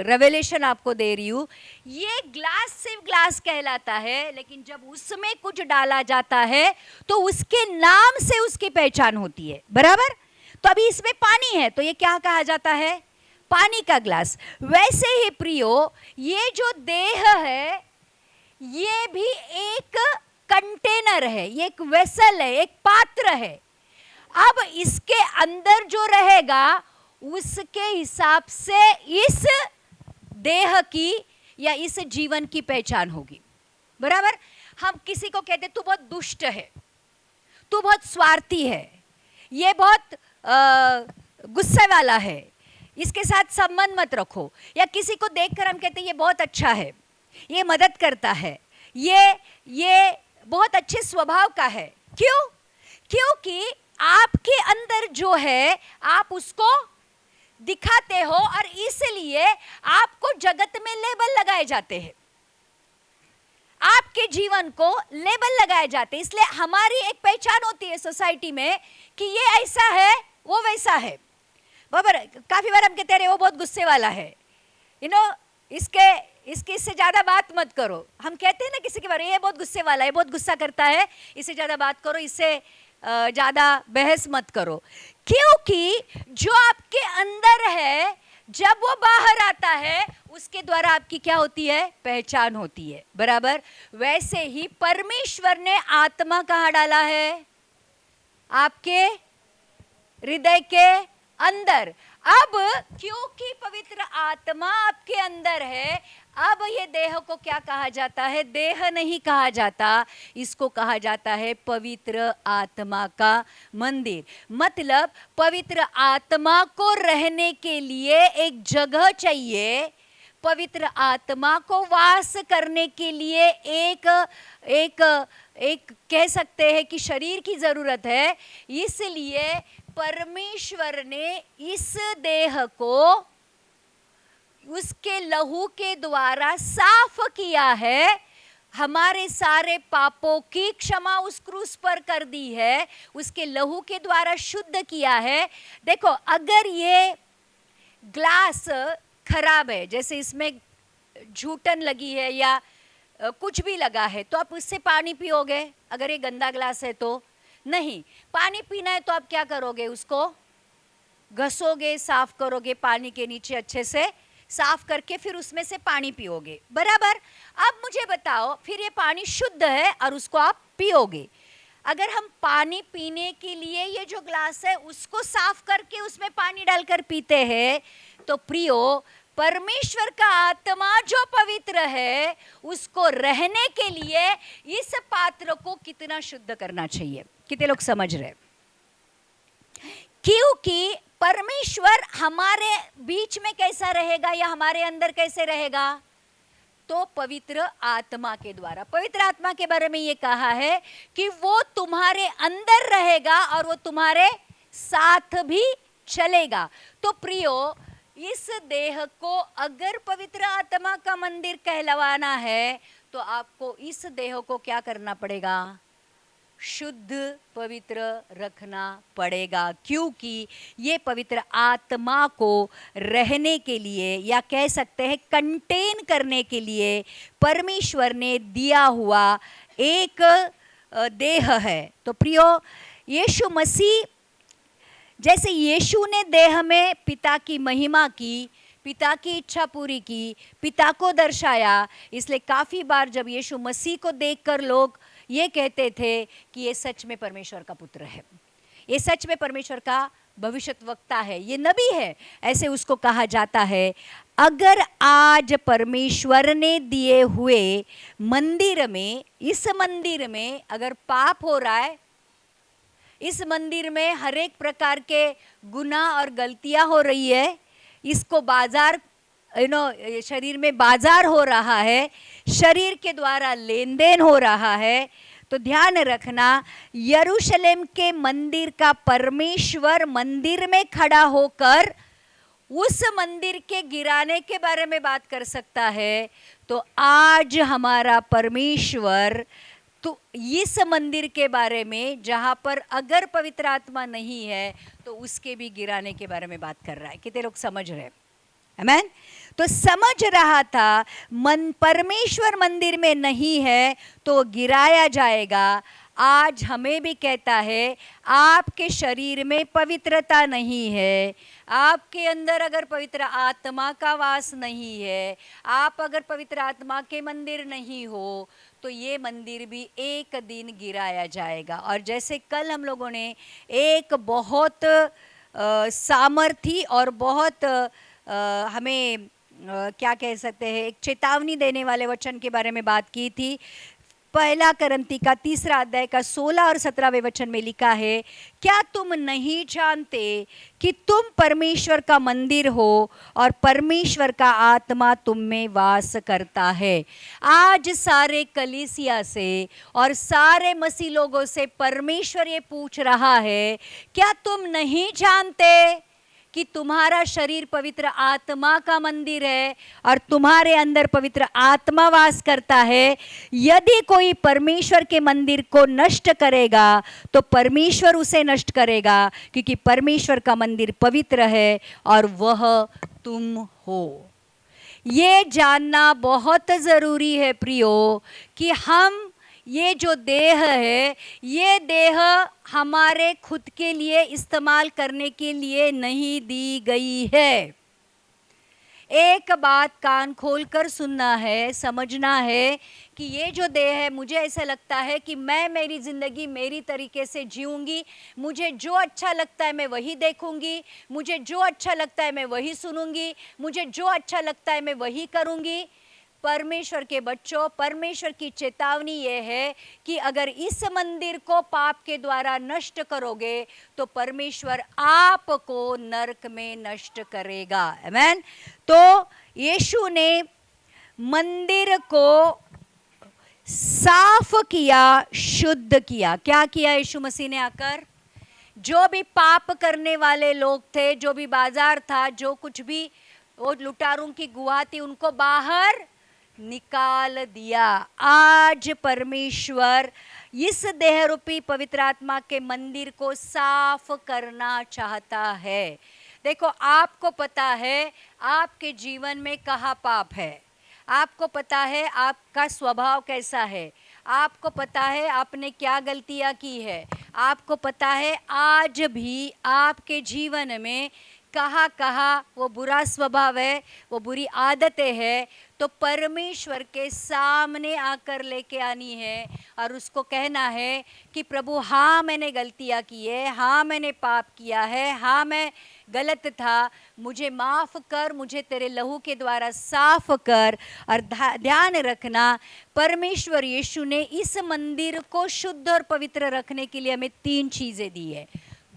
रेवलेशन आपको दे रही हूँ। ये ग्लास सिर्फ ग्लास कहलाता है, लेकिन जब उसमें कुछ डाला जाता है तो उसके नाम से उसकी पहचान होती है। बराबर? तो अभी इसमें पानी है, तो ये क्या कहा जाता है? पानी का ग्लास। वैसे ही प्रियो, ये जो देह है, ये भी एक कंटेनर है, ये एक वेसल है, एक पात्र है। अब इसके अंदर जो रहेगा, उसके हिसाब से इस देह की या इस जीवन की पहचान होगी। बराबर? हम किसी को कहते तू बहुत दुष्ट है, तू बहुत स्वार्थी है, ये बहुत गुस्से वाला है, इसके साथ संबंध मत रखो। या किसी को देखकर हम कहते ये बहुत अच्छा है, ये मदद करता है, ये बहुत अच्छे स्वभाव का है। क्यों? क्योंकि आपके अंदर जो है, आप उसको दिखाते हो, और इसलिए आपको जगत में लेबल लगाए जाते हैं, आपके जीवन को लेबल लगाए जाते हैं। इसलिए हमारी एक पहचान होती है सोसाइटी में कि ये ऐसा है, वो वैसा है। बराबर? काफी बार हम कहते हैं वो बहुत गुस्से वाला है, इसके इससे ज्यादा बात मत करो। हम कहते हैं ना किसी के बारे में, ये बहुत गुस्से वाला है, बहुत गुस्सा करता है, इससे ज्यादा बात करो, इससे ज्यादा बहस मत करो। क्योंकि जो आपके अंदर है जब वो बाहर आता है उसके द्वारा आपकी क्या होती है? पहचान होती है। बराबर वैसे ही परमेश्वर ने आत्मा कहाँ डाला है? आपके हृदय के अंदर। अब क्योंकि पवित्र आत्मा आपके अंदर है, अब ये देह को क्या कहा जाता है? देह नहीं कहा जाता, इसको कहा जाता है पवित्र आत्मा का मंदिर। मतलब पवित्र आत्मा को रहने के लिए एक जगह चाहिए, पवित्र आत्मा को वास करने के लिए एक एक एक कह सकते हैं कि शरीर की जरूरत है। इसलिए परमेश्वर ने इस देह को उसके लहू के द्वारा साफ किया है, हमारे सारे पापों की क्षमा उस क्रूस पर कर दी है, उसके लहू के द्वारा शुद्ध किया है। देखो अगर ये ग्लास खराब है, जैसे इसमें झूठन लगी है या कुछ भी लगा है, तो आप उससे पानी पियोगे? अगर ये गंदा ग्लास है तो नहीं। पानी पीना है तो आप क्या करोगे? उसको घसोगे, साफ करोगे, पानी के नीचे अच्छे से साफ करके फिर उसमें से पानी पियोगे। बराबर। अब मुझे बताओ, फिर ये पानी शुद्ध है और उसको आप पियोगे। अगर हम पानी पीने के लिए ये जो ग्लास है उसको साफ करके उसमें पानी डालकर पीते हैं, तो प्रियो परमेश्वर का आत्मा जो पवित्र है उसको रहने के लिए इस पात्र को कितना शुद्ध करना चाहिए। कितने लोग समझ रहे? क्योंकि परमेश्वर हमारे बीच में कैसा रहेगा या हमारे अंदर कैसे रहेगा? तो पवित्र आत्मा के द्वारा। पवित्र आत्मा के बारे में ये कहा है कि वो तुम्हारे अंदर रहेगा और वो तुम्हारे साथ भी चलेगा। तो प्रियो, इस देह को अगर पवित्र आत्मा का मंदिर कहलवाना है तो आपको इस देह को क्या करना पड़ेगा? शुद्ध पवित्र रखना पड़ेगा। क्योंकि ये पवित्र आत्मा को रहने के लिए या कह सकते हैं कंटेन करने के लिए परमेश्वर ने दिया हुआ एक देह है। तो प्रियो, यीशु मसीह, जैसे यीशु ने देह में पिता की महिमा की, पिता की इच्छा पूरी की, पिता को दर्शाया, इसलिए काफ़ी बार जब यीशु मसीह को देखकर लोग ये कहते थे कि ये सच में परमेश्वर का पुत्र है, ये सच में परमेश्वर का भविष्यद्वक्ता है, ये नबी है, ऐसे उसको कहा जाता है। अगर आज परमेश्वर ने दिए हुए मंदिर में, इस मंदिर में अगर पाप हो रहा है, इस मंदिर में हर एक प्रकार के गुनाह और गलतियां हो रही है, इसको बाजार शरीर में बाजार हो रहा है, शरीर के द्वारा लेन देन हो रहा है, तो ध्यान रखना, यरूशलेम के मंदिर का परमेश्वर मंदिर में खड़ा होकर उस मंदिर के गिराने के बारे में बात कर सकता है। तो आज हमारा परमेश्वर तो इस मंदिर के बारे में, जहाँ पर अगर पवित्र आत्मा नहीं है तो उसके भी गिराने के बारे में बात कर रहा है। कितने लोग समझ रहे हैं? आमेन। तो समझ रहा था परमेश्वर मंदिर में नहीं है तो गिराया जाएगा। आज हमें भी कहता है आपके शरीर में पवित्रता नहीं है, आपके अंदर अगर पवित्र आत्मा का वास नहीं है, आप अगर पवित्र आत्मा के मंदिर नहीं हो, तो ये मंदिर भी एक दिन गिराया जाएगा। और जैसे कल हम लोगों ने एक बहुत सामर्थी और बहुत हमें क्या कह सकते हैं, एक चेतावनी देने वाले वचन के बारे में बात की थी। पहला करंती का 3 अध्याय का 16 और 17वें वचन में लिखा है, क्या तुम नहीं जानते कि तुम परमेश्वर का मंदिर हो और परमेश्वर का आत्मा तुम में वास करता है। आज सारे कलीसिया से और सारे मसीह लोगों से परमेश्वर ये पूछ रहा है, क्या तुम नहीं जानते कि तुम्हारा शरीर पवित्र आत्मा का मंदिर है और तुम्हारे अंदर पवित्र आत्मा वास करता है। यदि कोई परमेश्वर के मंदिर को नष्ट करेगा तो परमेश्वर उसे नष्ट करेगा, क्योंकि परमेश्वर का मंदिर पवित्र है और वह तुम हो। ये जानना बहुत ज़रूरी है प्रियो कि हम ये जो देह है, ये देह हमारे खुद के लिए इस्तेमाल करने के लिए नहीं दी गई है। एक बात कान खोलकर सुनना है, समझना है कि ये जो देह है, मुझे ऐसा लगता है कि मैं मेरी ज़िंदगी मेरी तरीके से जीऊँगी, मुझे जो अच्छा लगता है मैं वही देखूँगी, मुझे जो अच्छा लगता है मैं वही सुनूँगी, मुझे जो अच्छा लगता है मैं वही करूँगी। परमेश्वर के बच्चों, परमेश्वर की चेतावनी ये है कि अगर इस मंदिर को पाप के द्वारा नष्ट करोगे तो परमेश्वर आपको नरक में नष्ट करेगा। आमेन। तो यीशु ने मंदिर को साफ किया, शुद्ध किया। क्या किया यीशु मसीह ने आकर? जो भी पाप करने वाले लोग थे, जो भी बाजार था, जो कुछ भी वो लुटारों की गुहा थी, उनको बाहर निकाल दिया। आज परमेश्वर इस देह रूपी पवित्र आत्मा के मंदिर को साफ करना चाहता है। देखो, आपको पता है आपके जीवन में कहाँ पाप है, आपको पता है आपका स्वभाव कैसा है, आपको पता है आपने क्या गलतियाँ की है, आपको पता है आज भी आपके जीवन में कहाँ कहाँ वो बुरा स्वभाव है, वो बुरी आदतें हैं। तो परमेश्वर के सामने आकर लेके आनी है और उसको कहना है कि प्रभु, हाँ मैंने गलतियाँ की है, हाँ मैंने पाप किया है, हाँ मैं गलत था, मुझे माफ़ कर, मुझे तेरे लहू के द्वारा साफ कर। और ध्यान रखना, परमेश्वर यीशु ने इस मंदिर को शुद्ध और पवित्र रखने के लिए हमें 3 चीज़ें दी है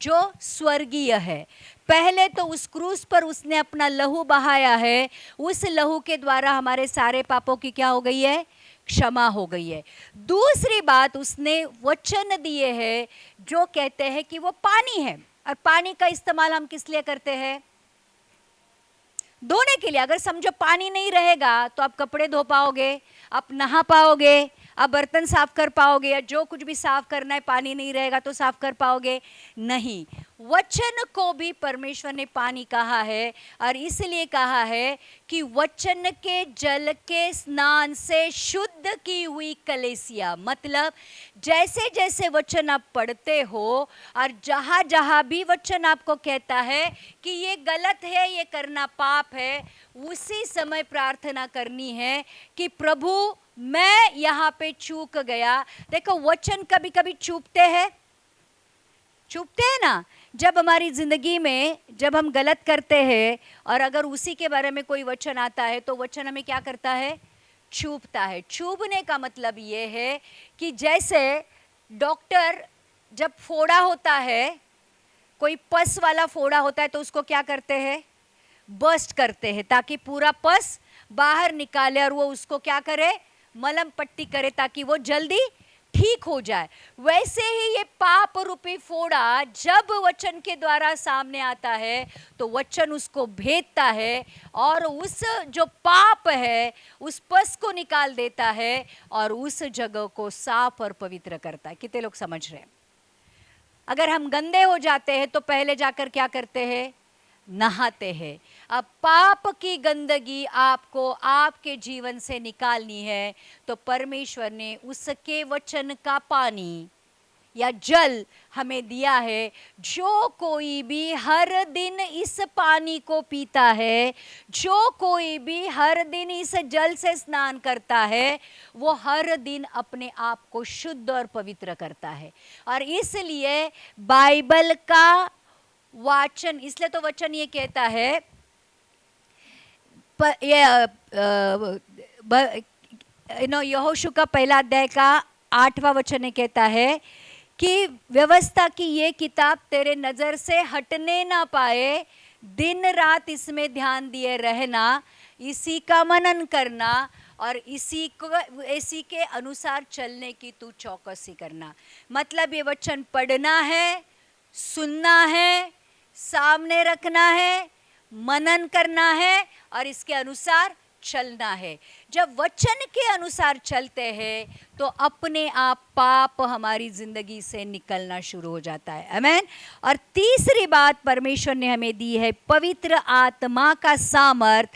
जो स्वर्गीय है। पहले तो उस क्रूस पर उसने अपना लहू बहाया है, उस लहू के द्वारा हमारे सारे पापों की क्या हो गई है? क्षमा हो गई है। दूसरी बात, उसने वचन दिए हैं जो कहते हैं कि वो पानी है, और पानी का इस्तेमाल हम किस लिए करते हैं? धोने के लिए। अगर समझो पानी नहीं रहेगा तो आप कपड़े धो पाओगे, आप नहा पाओगे, आप बर्तन साफ कर पाओगे, या जो कुछ भी साफ करना है, पानी नहीं रहेगा तो साफ कर पाओगे? नहीं। वचन को भी परमेश्वर ने पानी कहा है, और इसलिए कहा है कि वचन के जल के स्नान से शुद्ध की हुई कलेसिया। मतलब जैसे जैसे वचन आप पढ़ते हो और जहाँ जहाँ भी वचन आपको कहता है कि ये गलत है, ये करना पाप है, उसी समय प्रार्थना करनी है कि प्रभु मैं यहाँ पे चूक गया। देखो, वचन कभी कभी चूकते हैं ना। जब हमारी जिंदगी में जब हम गलत करते हैं और अगर उसी के बारे में कोई वचन आता है तो वचन हमें क्या करता है? चूपता है। चूबने का मतलब ये है कि जैसे डॉक्टर जब फोड़ा होता है, कोई पस वाला फोड़ा होता है, तो उसको क्या करते हैं? बस्ट करते हैं ताकि पूरा पस बाहर निकाले और वो उसको क्या करे? मलम पट्टी करे ताकि वो जल्दी ठीक हो जाए। वैसे ही ये पाप रूपी फोड़ा जब वचन के द्वारा सामने आता है तो वचन उसको भेदता है और उस जो पाप है उस पस को निकाल देता है और उस जगह को साफ और पवित्र करता है। कितने लोग समझ रहे हैं? अगर हम गंदे हो जाते हैं तो पहले जाकर क्या करते हैं? नहाते हैं। अब पाप की गंदगी आपको आपके जीवन से निकालनी है तो परमेश्वर ने उसके वचन का पानी या जल हमें दिया है। जो कोई भी हर दिन इस पानी को पीता है, जो कोई भी हर दिन इस जल से स्नान करता है, वो हर दिन अपने आप को शुद्ध और पवित्र करता है। और इसलिए बाइबल का वाचन, इसलिए तो वचन ये कहता है, यहोशू का 1 अध्याय का 8वां वचन ये कहता है कि व्यवस्था की ये किताब तेरे नजर से हटने ना पाए, दिन रात इसमें ध्यान दिए रहना, इसी का मनन करना और इसी के अनुसार चलने की तू चौकसी करना। मतलब ये वचन पढ़ना है, सुनना है, सामने रखना है, मनन करना है और इसके अनुसार चलना है। जब वचन के अनुसार चलते हैं तो अपने आप पाप हमारी जिंदगी से निकलना शुरू हो जाता है। आमीन। और तीसरी बात परमेश्वर ने हमें दी है पवित्र आत्मा का सामर्थ,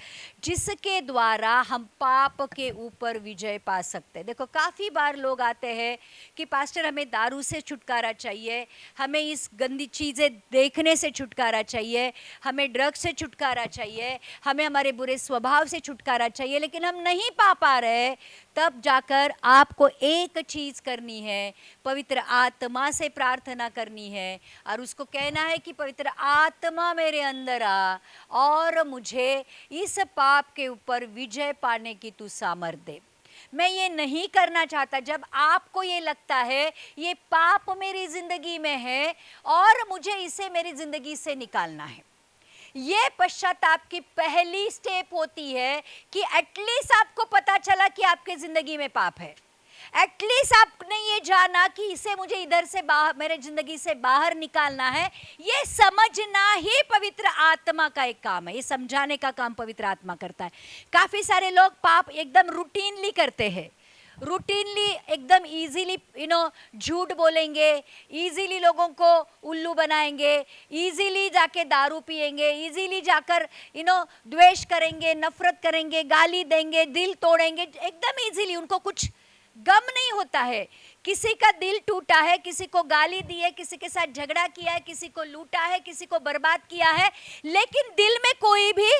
जिसके द्वारा हम पाप के ऊपर विजय पा सकते हैं। देखो, काफ़ी बार लोग आते हैं कि पास्टर हमें दारू से छुटकारा चाहिए, हमें इस गंदी चीज़ें देखने से छुटकारा चाहिए, हमें ड्रग्स से छुटकारा चाहिए, हमें हमारे बुरे स्वभाव से छुटकारा चाहिए, लेकिन हम नहीं पा रहे। तब जाकर आपको एक चीज़ करनी है, पवित्र आत्मा से प्रार्थना करनी है और उसको कहना है कि पवित्र आत्मा मेरे अंदर आ और मुझे इस पाप के ऊपर विजय पाने की तू सामर्थ दे। मैं ये नहीं करना चाहता। जब आपको ये लगता है ये पाप मेरी जिंदगी में है और मुझे इसे मेरी जिंदगी से निकालना है, ये पश्चाताप की पहली स्टेप होती है कि एटलीस्ट आपको पता चला कि आपके जिंदगी में पाप है। एटलीस्ट आपने ये जाना कि इसे मुझे इधर से बाहर, मेरे जिंदगी से बाहर निकालना है। ये समझना ही पवित्र आत्मा का एक काम है। ये समझाने का काम पवित्र आत्मा करता है। काफी सारे लोग पाप एकदम रूटीनली करते हैं, रूटीनली एकदम इजीली झूठ बोलेंगे, इजीली लोगों को उल्लू बनाएंगे, इजीली जाके दारू पिएंगे, इजीली जाकर द्वेष करेंगे, नफरत करेंगे, गाली देंगे, दिल तोड़ेंगे, एकदम इजीली। उनको कुछ गम नहीं होता है। किसी का दिल टूटा है, किसी को गाली दी है, किसी के साथ झगड़ा किया है, किसी को लूटा है, किसी को बर्बाद किया है, लेकिन दिल में कोई भी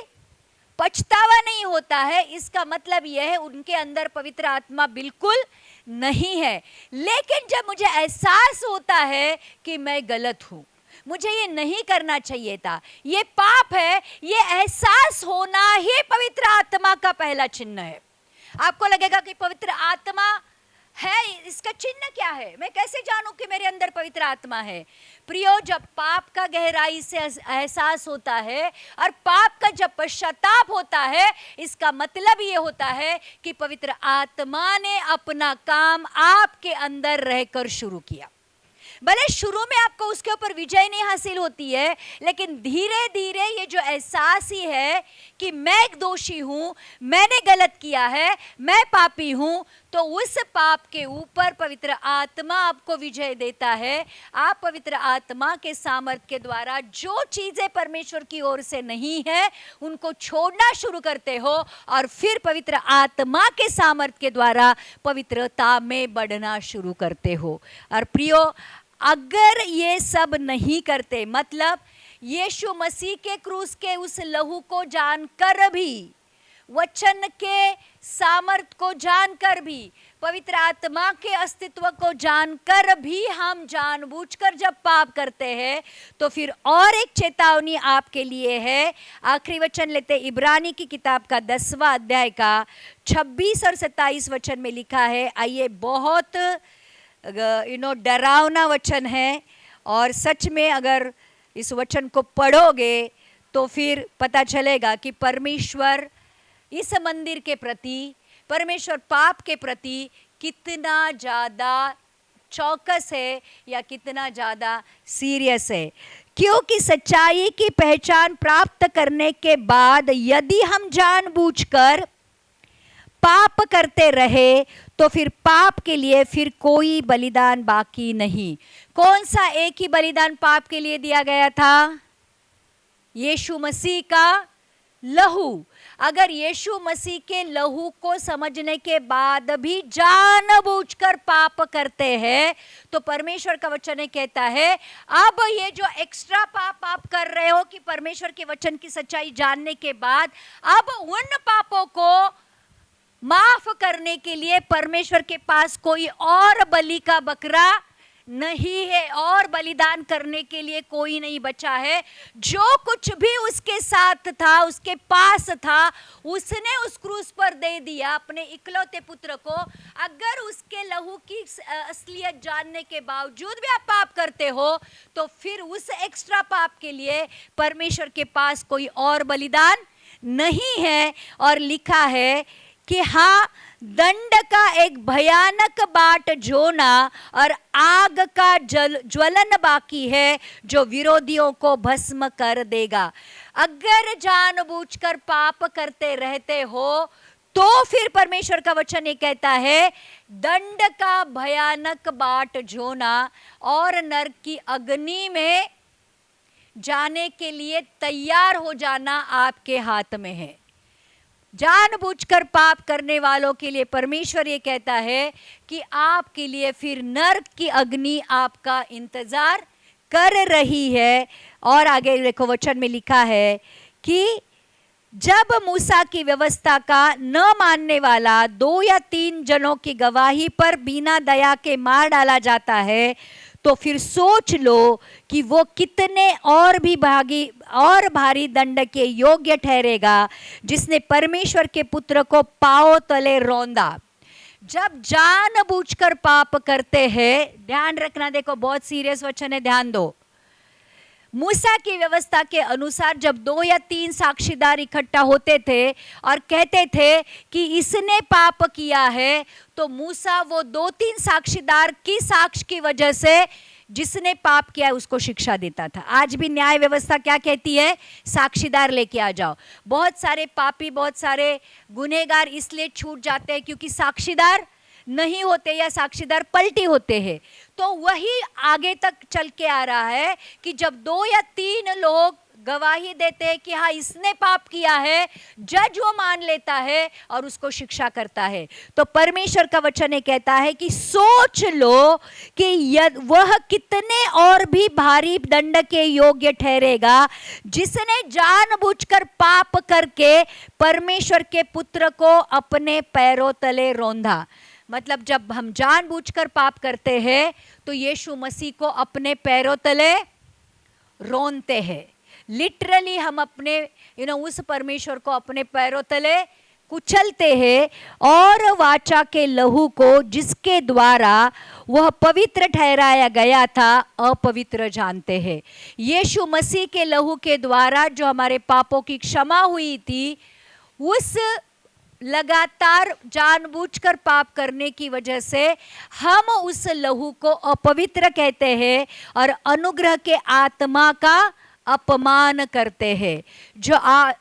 पछतावा नहीं होता है। इसका मतलब यह है उनके अंदर पवित्र आत्मा बिल्कुल नहीं है। लेकिन जब मुझे एहसास होता है कि मैं गलत हूं, मुझे ये नहीं करना चाहिए था, ये पाप है, ये एहसास होना ही पवित्र आत्मा का पहला चिन्ह है। आपको लगेगा कि पवित्र आत्मा है, इसका चिन्ह क्या है, मैं कैसे जानूं कि मेरे अंदर पवित्र आत्मा है? प्रियो, जब पाप का गहराई से एहसास होता है और पाप का जब पश्चाताप होता है, इसका मतलब ये होता है कि पवित्र आत्मा ने अपना काम आपके अंदर रहकर शुरू किया। भले शुरू में आपको उसके ऊपर विजय नहीं हासिल होती है, लेकिन धीरे धीरे ये जो एहसास ही है कि मैं एक दोषी हूँ, मैंने गलत किया है, मैं पापी हूँ, तो उस पाप के ऊपर पवित्र आत्मा आपको विजय देता है। आप पवित्र आत्मा के सामर्थ के द्वारा जो चीज़ें परमेश्वर की ओर से नहीं है उनको छोड़ना शुरू करते हो और फिर पवित्र आत्मा के सामर्थ के द्वारा पवित्रता में बढ़ना शुरू करते हो। और प्रियो, अगर ये सब नहीं करते, मतलब यीशु मसीह के क्रूस के उस लहू को जानकर भी, वचन के सामर्थ को जानकर भी, पवित्र आत्मा के अस्तित्व को जानकर भी हम जानबूझकर जब पाप करते हैं, तो फिर और एक चेतावनी आपके लिए है। आखिरी वचन लेते, इब्रानी की किताब का 10वां अध्याय का 26 और 27 वचन में लिखा है। आइए, बहुत डरावना वचन है और सच में अगर इस वचन को पढ़ोगे तो फिर पता चलेगा कि परमेश्वर इस मंदिर के प्रति, परमेश्वर पाप के प्रति कितना ज़्यादा चौकस है या कितना ज़्यादा सीरियस है। क्योंकि सच्चाई की पहचान प्राप्त करने के बाद यदि हम जानबूझकर पाप करते रहे तो फिर पाप के लिए फिर कोई बलिदान बाकी नहीं। कौन सा एक ही बलिदान पाप के लिए दिया गया था? यीशु मसीह का लहू। अगर यीशु मसीह के लहू को समझने के बाद भी जानबूझकर पाप करते हैं तो परमेश्वर का वचन कहता है अब ये जो एक्स्ट्रा पाप आप कर रहे हो कि परमेश्वर के वचन की सच्चाई जानने के बाद, अब उन पापों को माफ करने के लिए परमेश्वर के पास कोई और बलि का बकरा नहीं है और बलिदान करने के लिए कोई नहीं बचा है। जो कुछ भी उसके साथ था, उसके पास था, उसने उस क्रूस पर दे दिया, अपने इकलौते पुत्र को। अगर उसके लहू की असलियत जानने के बावजूद भी आप पाप करते हो तो फिर उस एक्स्ट्रा पाप के लिए परमेश्वर के पास कोई और बलिदान नहीं है। और लिखा है कि हाँ, दंड का एक भयानक बाट जोना और आग का ज्वलन बाकी है जो विरोधियों को भस्म कर देगा। अगर जानबूझकर पाप करते रहते हो तो फिर परमेश्वर का वचन ये कहता है, दंड का भयानक बाट जोना और नरक की अग्नि में जाने के लिए तैयार हो जाना आपके हाथ में है। जानबूझकर पाप करने वालों के लिए परमेश्वर ये कहता है कि आपके लिए फिर नरक की अग्नि आपका इंतजार कर रही है। और आगे देखो वचन में लिखा है कि जब मूसा की व्यवस्था का न मानने वाला 2 या 3 जनों की गवाही पर बिना दया के मार डाला जाता है, तो फिर सोच लो कि वो कितने और भी भारी दंड के योग्य ठहरेगा, जिसने परमेश्वर के पुत्र को पांव तले रौंदा। जब जानबूझकर पाप करते हैं, ध्यान रखना, देखो बहुत सीरियस वचन है, ध्यान दो। मूसा की व्यवस्था के अनुसार जब 2 या 3 साक्षीदार इकट्ठा होते थे और कहते थे कि इसने पाप किया है, तो मूसा वो 2-3 साक्षीदार की साक्ष्य की वजह से जिसने पाप किया है उसको शिक्षा देता था। आज भी न्याय व्यवस्था क्या कहती है? साक्षीदार लेके आ जाओ। बहुत सारे पापी, बहुत सारे गुनहगार इसलिए छूट जाते हैं क्योंकि साक्षीदार नहीं होते या साक्षीदार पलटी होते हैं। तो वही आगे तक चल के आ रहा है कि जब 2 या 3 लोग गवाही देते हैं कि हाँ इसने पाप किया है, जज वो मान लेता है और उसको शिक्षा करता है। तो परमेश्वर का वचन ये कहता है कि सोच लो कि वह कितने और भी भारी दंड के योग्य ठहरेगा, जिसने जानबूझकर पाप करके परमेश्वर के पुत्र को अपने पैरों तले रौंदा। मतलब जब हम जानबूझकर पाप करते हैं तो यीशु मसीह को अपने पैरों तले रौंदते हैं। लिटरली हम अपने उस परमेश्वर को अपने पैरों तले कुचलते हैं और वाचा के लहू को जिसके द्वारा वह पवित्र ठहराया गया था अपवित्र जानते हैं। यीशु मसीह के लहू के द्वारा जो हमारे पापों की क्षमा हुई थी, उस लगातार जानबूझकर पाप करने की वजह से हम उस लहू को अपवित्र कहते हैं और अनुग्रह के आत्मा का अपमान करते हैं। जो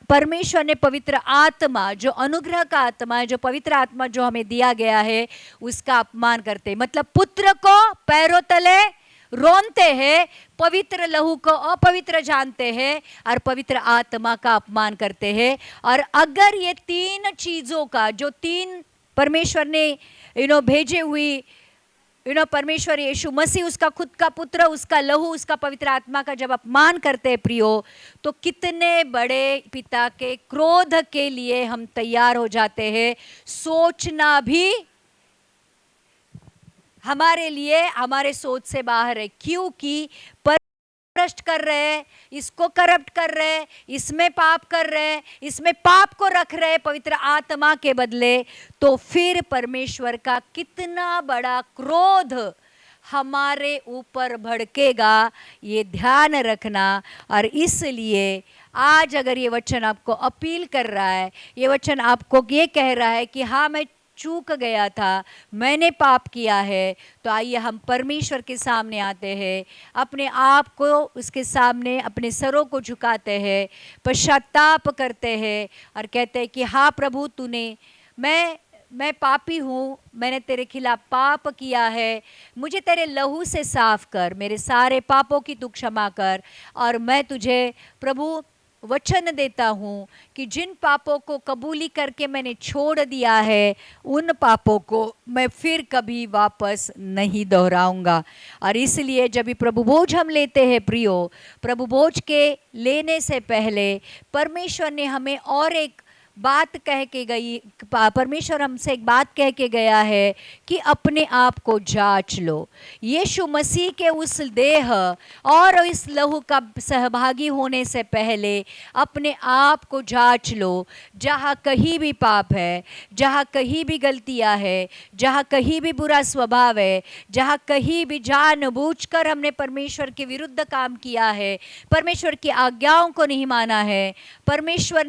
परमेश्वर ने पवित्र आत्मा, जो अनुग्रह का आत्मा है, जो पवित्र आत्मा जो हमें दिया गया है, उसका अपमान करते हैं। मतलब पुत्र को पैरों तले रोनते हैं, पवित्र लहू को अपवित्र जानते हैं और पवित्र आत्मा का अपमान करते हैं। और अगर ये 3 चीजों का, जो 3 परमेश्वर ने भेजे हुई परमेश्वर यीशु मसीह, उसका खुद का पुत्र, उसका लहू, उसका पवित्र आत्मा का जब अपमान करते हैं प्रियो, तो कितने बड़े पिता के क्रोध के लिए हम तैयार हो जाते हैं। सोचना भी हमारे लिए, हमारे सोच से बाहर है, क्योंकि भ्रष्ट कर रहे हैं, इसको करप्ट कर रहे हैं, इसमें पाप कर रहे हैं, इसमें पाप को रख रहे हैं पवित्र आत्मा के बदले। तो फिर परमेश्वर का कितना बड़ा क्रोध हमारे ऊपर भड़केगा, ये ध्यान रखना। और इसलिए आज अगर ये वचन आपको अपील कर रहा है, ये वचन आपको ये कह रहा है कि हाँ मैं चूक गया था, मैंने पाप किया है, तो आइए हम परमेश्वर के सामने आते हैं, अपने आप को उसके सामने अपने सरों को झुकाते हैं, पश्चाताप करते हैं और कहते हैं कि हाँ प्रभु, तूने मैं पापी हूँ, मैंने तेरे खिलाफ पाप किया है, मुझे तेरे लहू से साफ कर, मेरे सारे पापों की तू क्षमा कर। और मैं तुझे प्रभु वचन देता हूँ कि जिन पापों को कबूली करके मैंने छोड़ दिया है, उन पापों को मैं फिर कभी वापस नहीं दोहराऊंगा। और इसलिए जब भी प्रभु भोज हम लेते हैं प्रियो, प्रभु भोज के लेने से पहले परमेश्वर ने हमें और एक बात कह के गई, परमेश्वर हमसे एक बात कह के गया है कि अपने आप को जांच लो। यीशु मसीह के उस देह और इस लहू का सहभागी होने से पहले अपने आप को जांच लो। जहाँ कहीं भी पाप है, जहाँ कहीं भी गलतियाँ है, जहाँ कहीं भी बुरा स्वभाव है, जहाँ कहीं भी जानबूझकर हमने परमेश्वर के विरुद्ध काम किया है, परमेश्वर की आज्ञाओं को नहीं माना है, परमेश्वर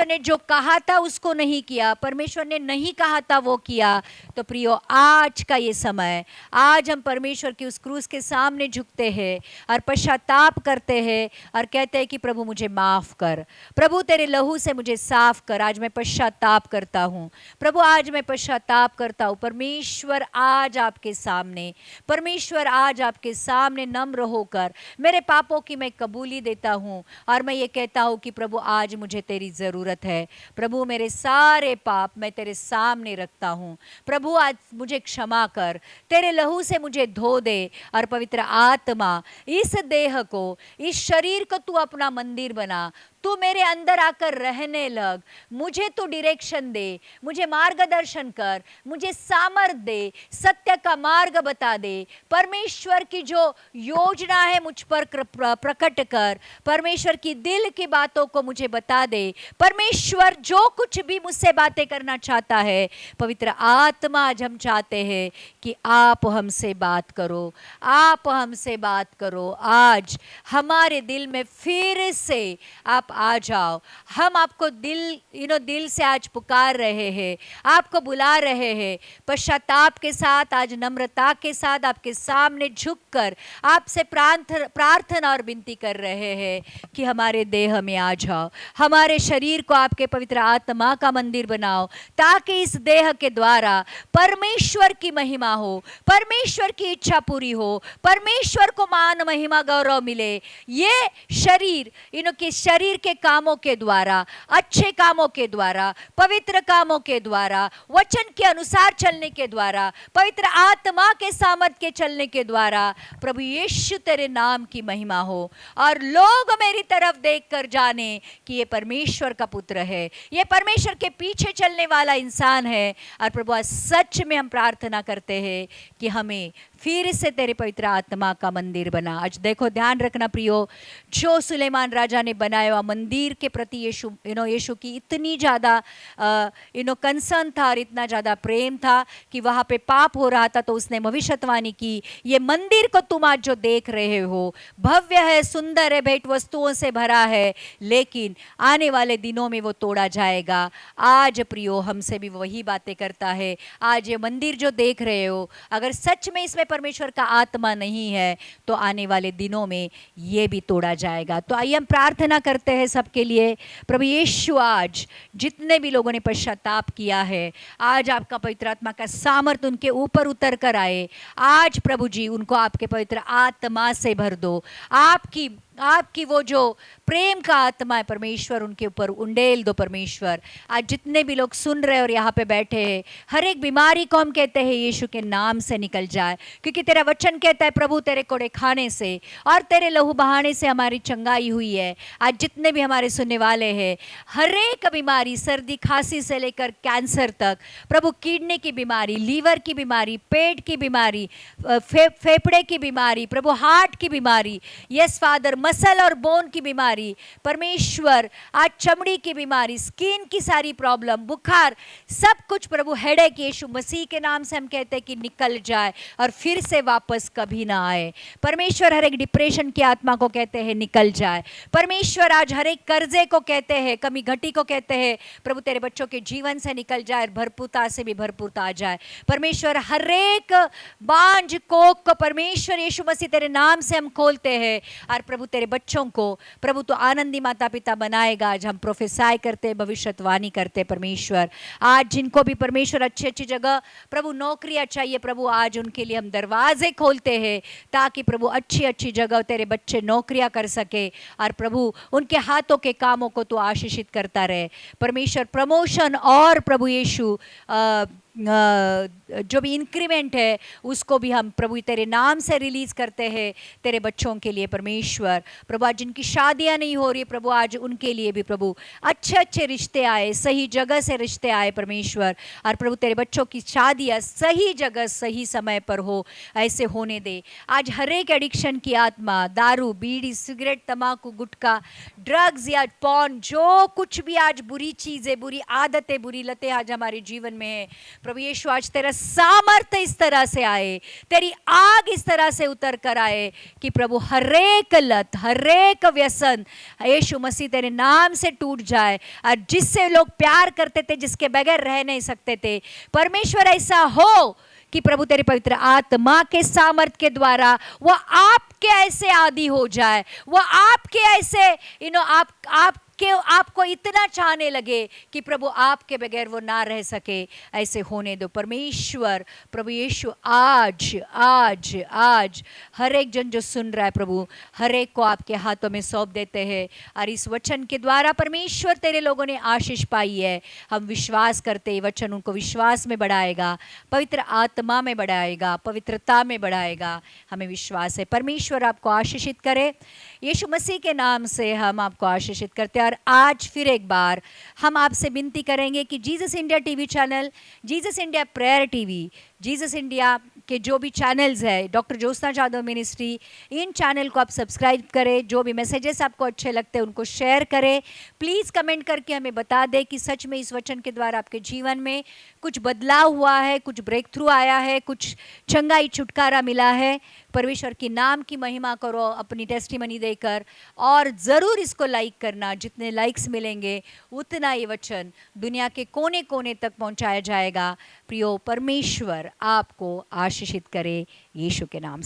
ने ने जो कहा था उसको नहीं किया, परमेश्वर ने नहीं कहा था वो किया, तो प्रियो आज का ये समय, आज हम परमेश्वर की उस क्रूस के सामने झुकते हैं और पश्चाताप करते हैं और कहते हैं कि प्रभु मुझे माफ कर, प्रभु तेरे लहू से मुझे साफ कर। आज मैं पश्चाताप करता हूँ प्रभु, आज मैं पश्चाताप करता हूँ। परमेश्वर आज आपके सामने, परमेश्वर आज आपके सामने नम्र होकर मेरे पापों की मैं कबूली देता हूँ और मैं ये कहता हूँ कि प्रभु आज मुझे तेरी ज़रूरत है। प्रभु मेरे सारे पाप मैं तेरे सामने रखता हूँ। प्रभु आज मुझे क्षमा कर, तेरे लहू से मुझे धो दे और पवित्र आत्मा इस देह को, इस शरीर को तू अपना मंदिर बना, तू मेरे अंदर आकर रहने लग। मुझे तू डायरेक्शन दे, मुझे मार्गदर्शन कर, मुझे सामर्थ दे, सत्य का मार्ग बता दे। परमेश्वर की जो योजना है मुझ पर प्रकट कर, परमेश्वर की दिल की बातों को मुझे बता दे। परमेश्वर जो कुछ भी मुझसे बातें करना चाहता है, पवित्र आत्मा आज हम चाहते हैं कि आप हमसे बात करो, आप हमसे बात करो। आज हमारे दिल में फिर से आप आ जाओ। हम आपको दिल से आज पुकार रहे हैं, आपको बुला रहे हैं। पश्चाताप के साथ, आज नम्रता के साथ आपके सामने झुककर आपसे प्रार्थना और विनती कर रहे हैं कि हमारे देह में आ जाओ, हमारे शरीर को आपके पवित्र आत्मा का मंदिर बनाओ, ताकि इस देह के द्वारा परमेश्वर की महिमा हो, परमेश्वर की इच्छा पूरी हो, परमेश्वर को मान महिमा गौरव मिले। ये शरीर, इनके शरीर के कामों के द्वारा, अच्छे कामों के द्वारा, पवित्र कामों के द्वारा, वचन के अनुसार चलने के द्वारा, पवित्र आत्मा के सामर्थ के चलने के द्वारा प्रभु यीशु तेरे नाम की महिमा हो और लोग मेरी तरफ देखकर जाने कि ये परमेश्वर का पुत्र है, ये परमेश्वर के पीछे चलने वाला इंसान है। और प्रभु आज सच में हम प्रार्थना करते हैं कि हमें फिर से तेरे पवित्र आत्मा का मंदिर बना। आज देखो, ध्यान रखना प्रियो, जो सुलेमान राजा ने बनाया हुआ मंदिर के प्रति यीशु की इतनी ज़्यादा कंसर्न था और इतना ज़्यादा प्रेम था कि वहाँ पे पाप हो रहा था, तो उसने भविष्यवाणी की, ये मंदिर को तुम आज जो देख रहे हो भव्य है, सुंदर है, भेंट वस्तुओं से भरा है, लेकिन आने वाले दिनों में वो तोड़ा जाएगा। आज प्रियो हमसे भी वही बातें करता है। आज ये मंदिर जो देख रहे हो, अगर सच में इसमें परमेश्वर का आत्मा नहीं है तो आने वाले दिनों में ये भी तोड़ा जाएगा। तो आइए हम प्रार्थना करते हैं सबके लिए। प्रभु यीशु, आज जितने भी लोगों ने पश्चाताप किया है, आज आपका पवित्र आत्मा का सामर्थ उनके ऊपर उतर कर आए। आज प्रभु जी उनको आपके पवित्र आत्मा से भर दो। आपकी वो जो प्रेम का आत्मा है परमेश्वर, उनके ऊपर उंडेल दो परमेश्वर। आज जितने भी लोग सुन रहे और यहाँ पे बैठे हैं, हर एक बीमारी को हम कहते हैं यीशु के नाम से निकल जाए, क्योंकि तेरा वचन कहता है प्रभु तेरे कोड़े खाने से और तेरे लहू बहाने से हमारी चंगाई हुई है। आज जितने भी हमारे सुनने वाले हैं, हर एक बीमारी, सर्दी खांसी से लेकर कैंसर तक, प्रभु किडनी की बीमारी, लीवर की बीमारी, पेट की बीमारी, फेफड़े की बीमारी, प्रभु हार्ट की बीमारी, यस फादर, मसल और बोन की बीमारी, परमेश्वर आज चमड़ी की बीमारी, स्किन की सारी प्रॉब्लम, बुखार, सब कुछ प्रभु हेडेक, यीशु मसीह के नाम से हम कहते हैं कि निकल जाए और फिर से वापस कभी ना आए। परमेश्वर हर एक डिप्रेशन की आत्मा को कहते हैं निकल जाए। परमेश्वर आज हर एक कर्जे को कहते हैं, कमी घटी को कहते हैं प्रभु तेरे बच्चों के जीवन से निकल जाए, भरपूरता से भी भरपूरता आ जाए। परमेश्वर हर एक बांझ कोख को परमेश्वर यीशु मसीह तेरे नाम से हम खोलते हैं और प्रभु तेरे बच्चों को प्रभु तो आनंदी माता पिता बनाएगा। आज हम प्रोफेसाई करते, भविष्यवाणी करते परमेश्वर। आज जिनको भी परमेश्वर अच्छी अच्छी जगह प्रभु नौकरियां चाहिए, प्रभु आज उनके लिए हम दरवाजे खोलते हैं ताकि प्रभु अच्छी अच्छी जगह तेरे बच्चे नौकरियां कर सके और प्रभु उनके हाथों के कामों को तो आशीषित करता रहे। परमेश्वर प्रमोशन और प्रभु यीशु जो भी इंक्रीमेंट है उसको भी हम प्रभु तेरे नाम से रिलीज करते हैं तेरे बच्चों के लिए। परमेश्वर प्रभु आज जिनकी शादियां नहीं हो रही, प्रभु आज उनके लिए भी प्रभु अच्छे अच्छे रिश्ते आए, सही जगह से रिश्ते आए परमेश्वर। और प्रभु तेरे बच्चों की शादियां सही जगह सही समय पर हो, ऐसे होने दे। आज हर एक एडिक्शन की आत्मा, दारू, बीड़ी, सिगरेट, तम्बाकू, गुटखा, ड्रग्स या पॉर्न, जो कुछ भी आज बुरी चीज़ें, बुरी आदतें, बुरी लतें आज हमारे जीवन में है प्रभु यीशु आज तेरा सामर्थ्य इस तरह से आए, तेरी आग इस तरह से उतर कर आए कि प्रभु हरेक लत, हरेक व्यसन यीशु मसीह तेरे नाम से टूट जाए। और जिससे लोग प्यार करते थे, जिसके बगैर रह नहीं सकते थे, परमेश्वर ऐसा हो कि प्रभु तेरी पवित्र आत्मा के सामर्थ के द्वारा वो आपके ऐसे आदि हो जाए, वो आपके ऐसे आपको इतना चाहने लगे कि प्रभु आपके बगैर वो ना रह सके। ऐसे होने दो परमेश्वर। प्रभु यीशु आज आज आज हर एक जन जो सुन रहा है प्रभु, हर एक को आपके हाथों में सौंप देते हैं। और इस वचन के द्वारा परमेश्वर तेरे लोगों ने आशीष पाई है। हम विश्वास करते ये वचन उनको विश्वास में बढ़ाएगा, पवित्र आत्मा में बढ़ाएगा, पवित्रता में बढ़ाएगा। हमें विश्वास है। परमेश्वर आपको आशीषित करे। यीशु मसीह के नाम से हम आपको आशीषित करते हैं। और आज फिर एक बार हम आपसे विनती करेंगे कि Jesus India TV channel, Jesus India prayer TV, Jesus India के जो भी चैनल्स है, डॉक्टर ज्योत्सना जाधव मिनिस्ट्री, इन चैनल को आप सब्सक्राइब करें। जो भी मैसेजेस आपको अच्छे लगते हैं उनको शेयर करें। प्लीज़ कमेंट करके हमें बता दें कि सच में इस वचन के द्वारा आपके जीवन में कुछ बदलाव हुआ है, कुछ ब्रेक थ्रू आया है, कुछ चंगाई छुटकारा मिला है। परमेश्वर की नाम की महिमा करो अपनी टेस्टिमनी देकर। और ज़रूर इसको लाइक करना। जितने लाइक्स मिलेंगे उतना ये वचन दुनिया के कोने कोने तक पहुंचाया जाएगा। प्रियो परमेश्वर आपको आशीषित करे यीशु के नाम से।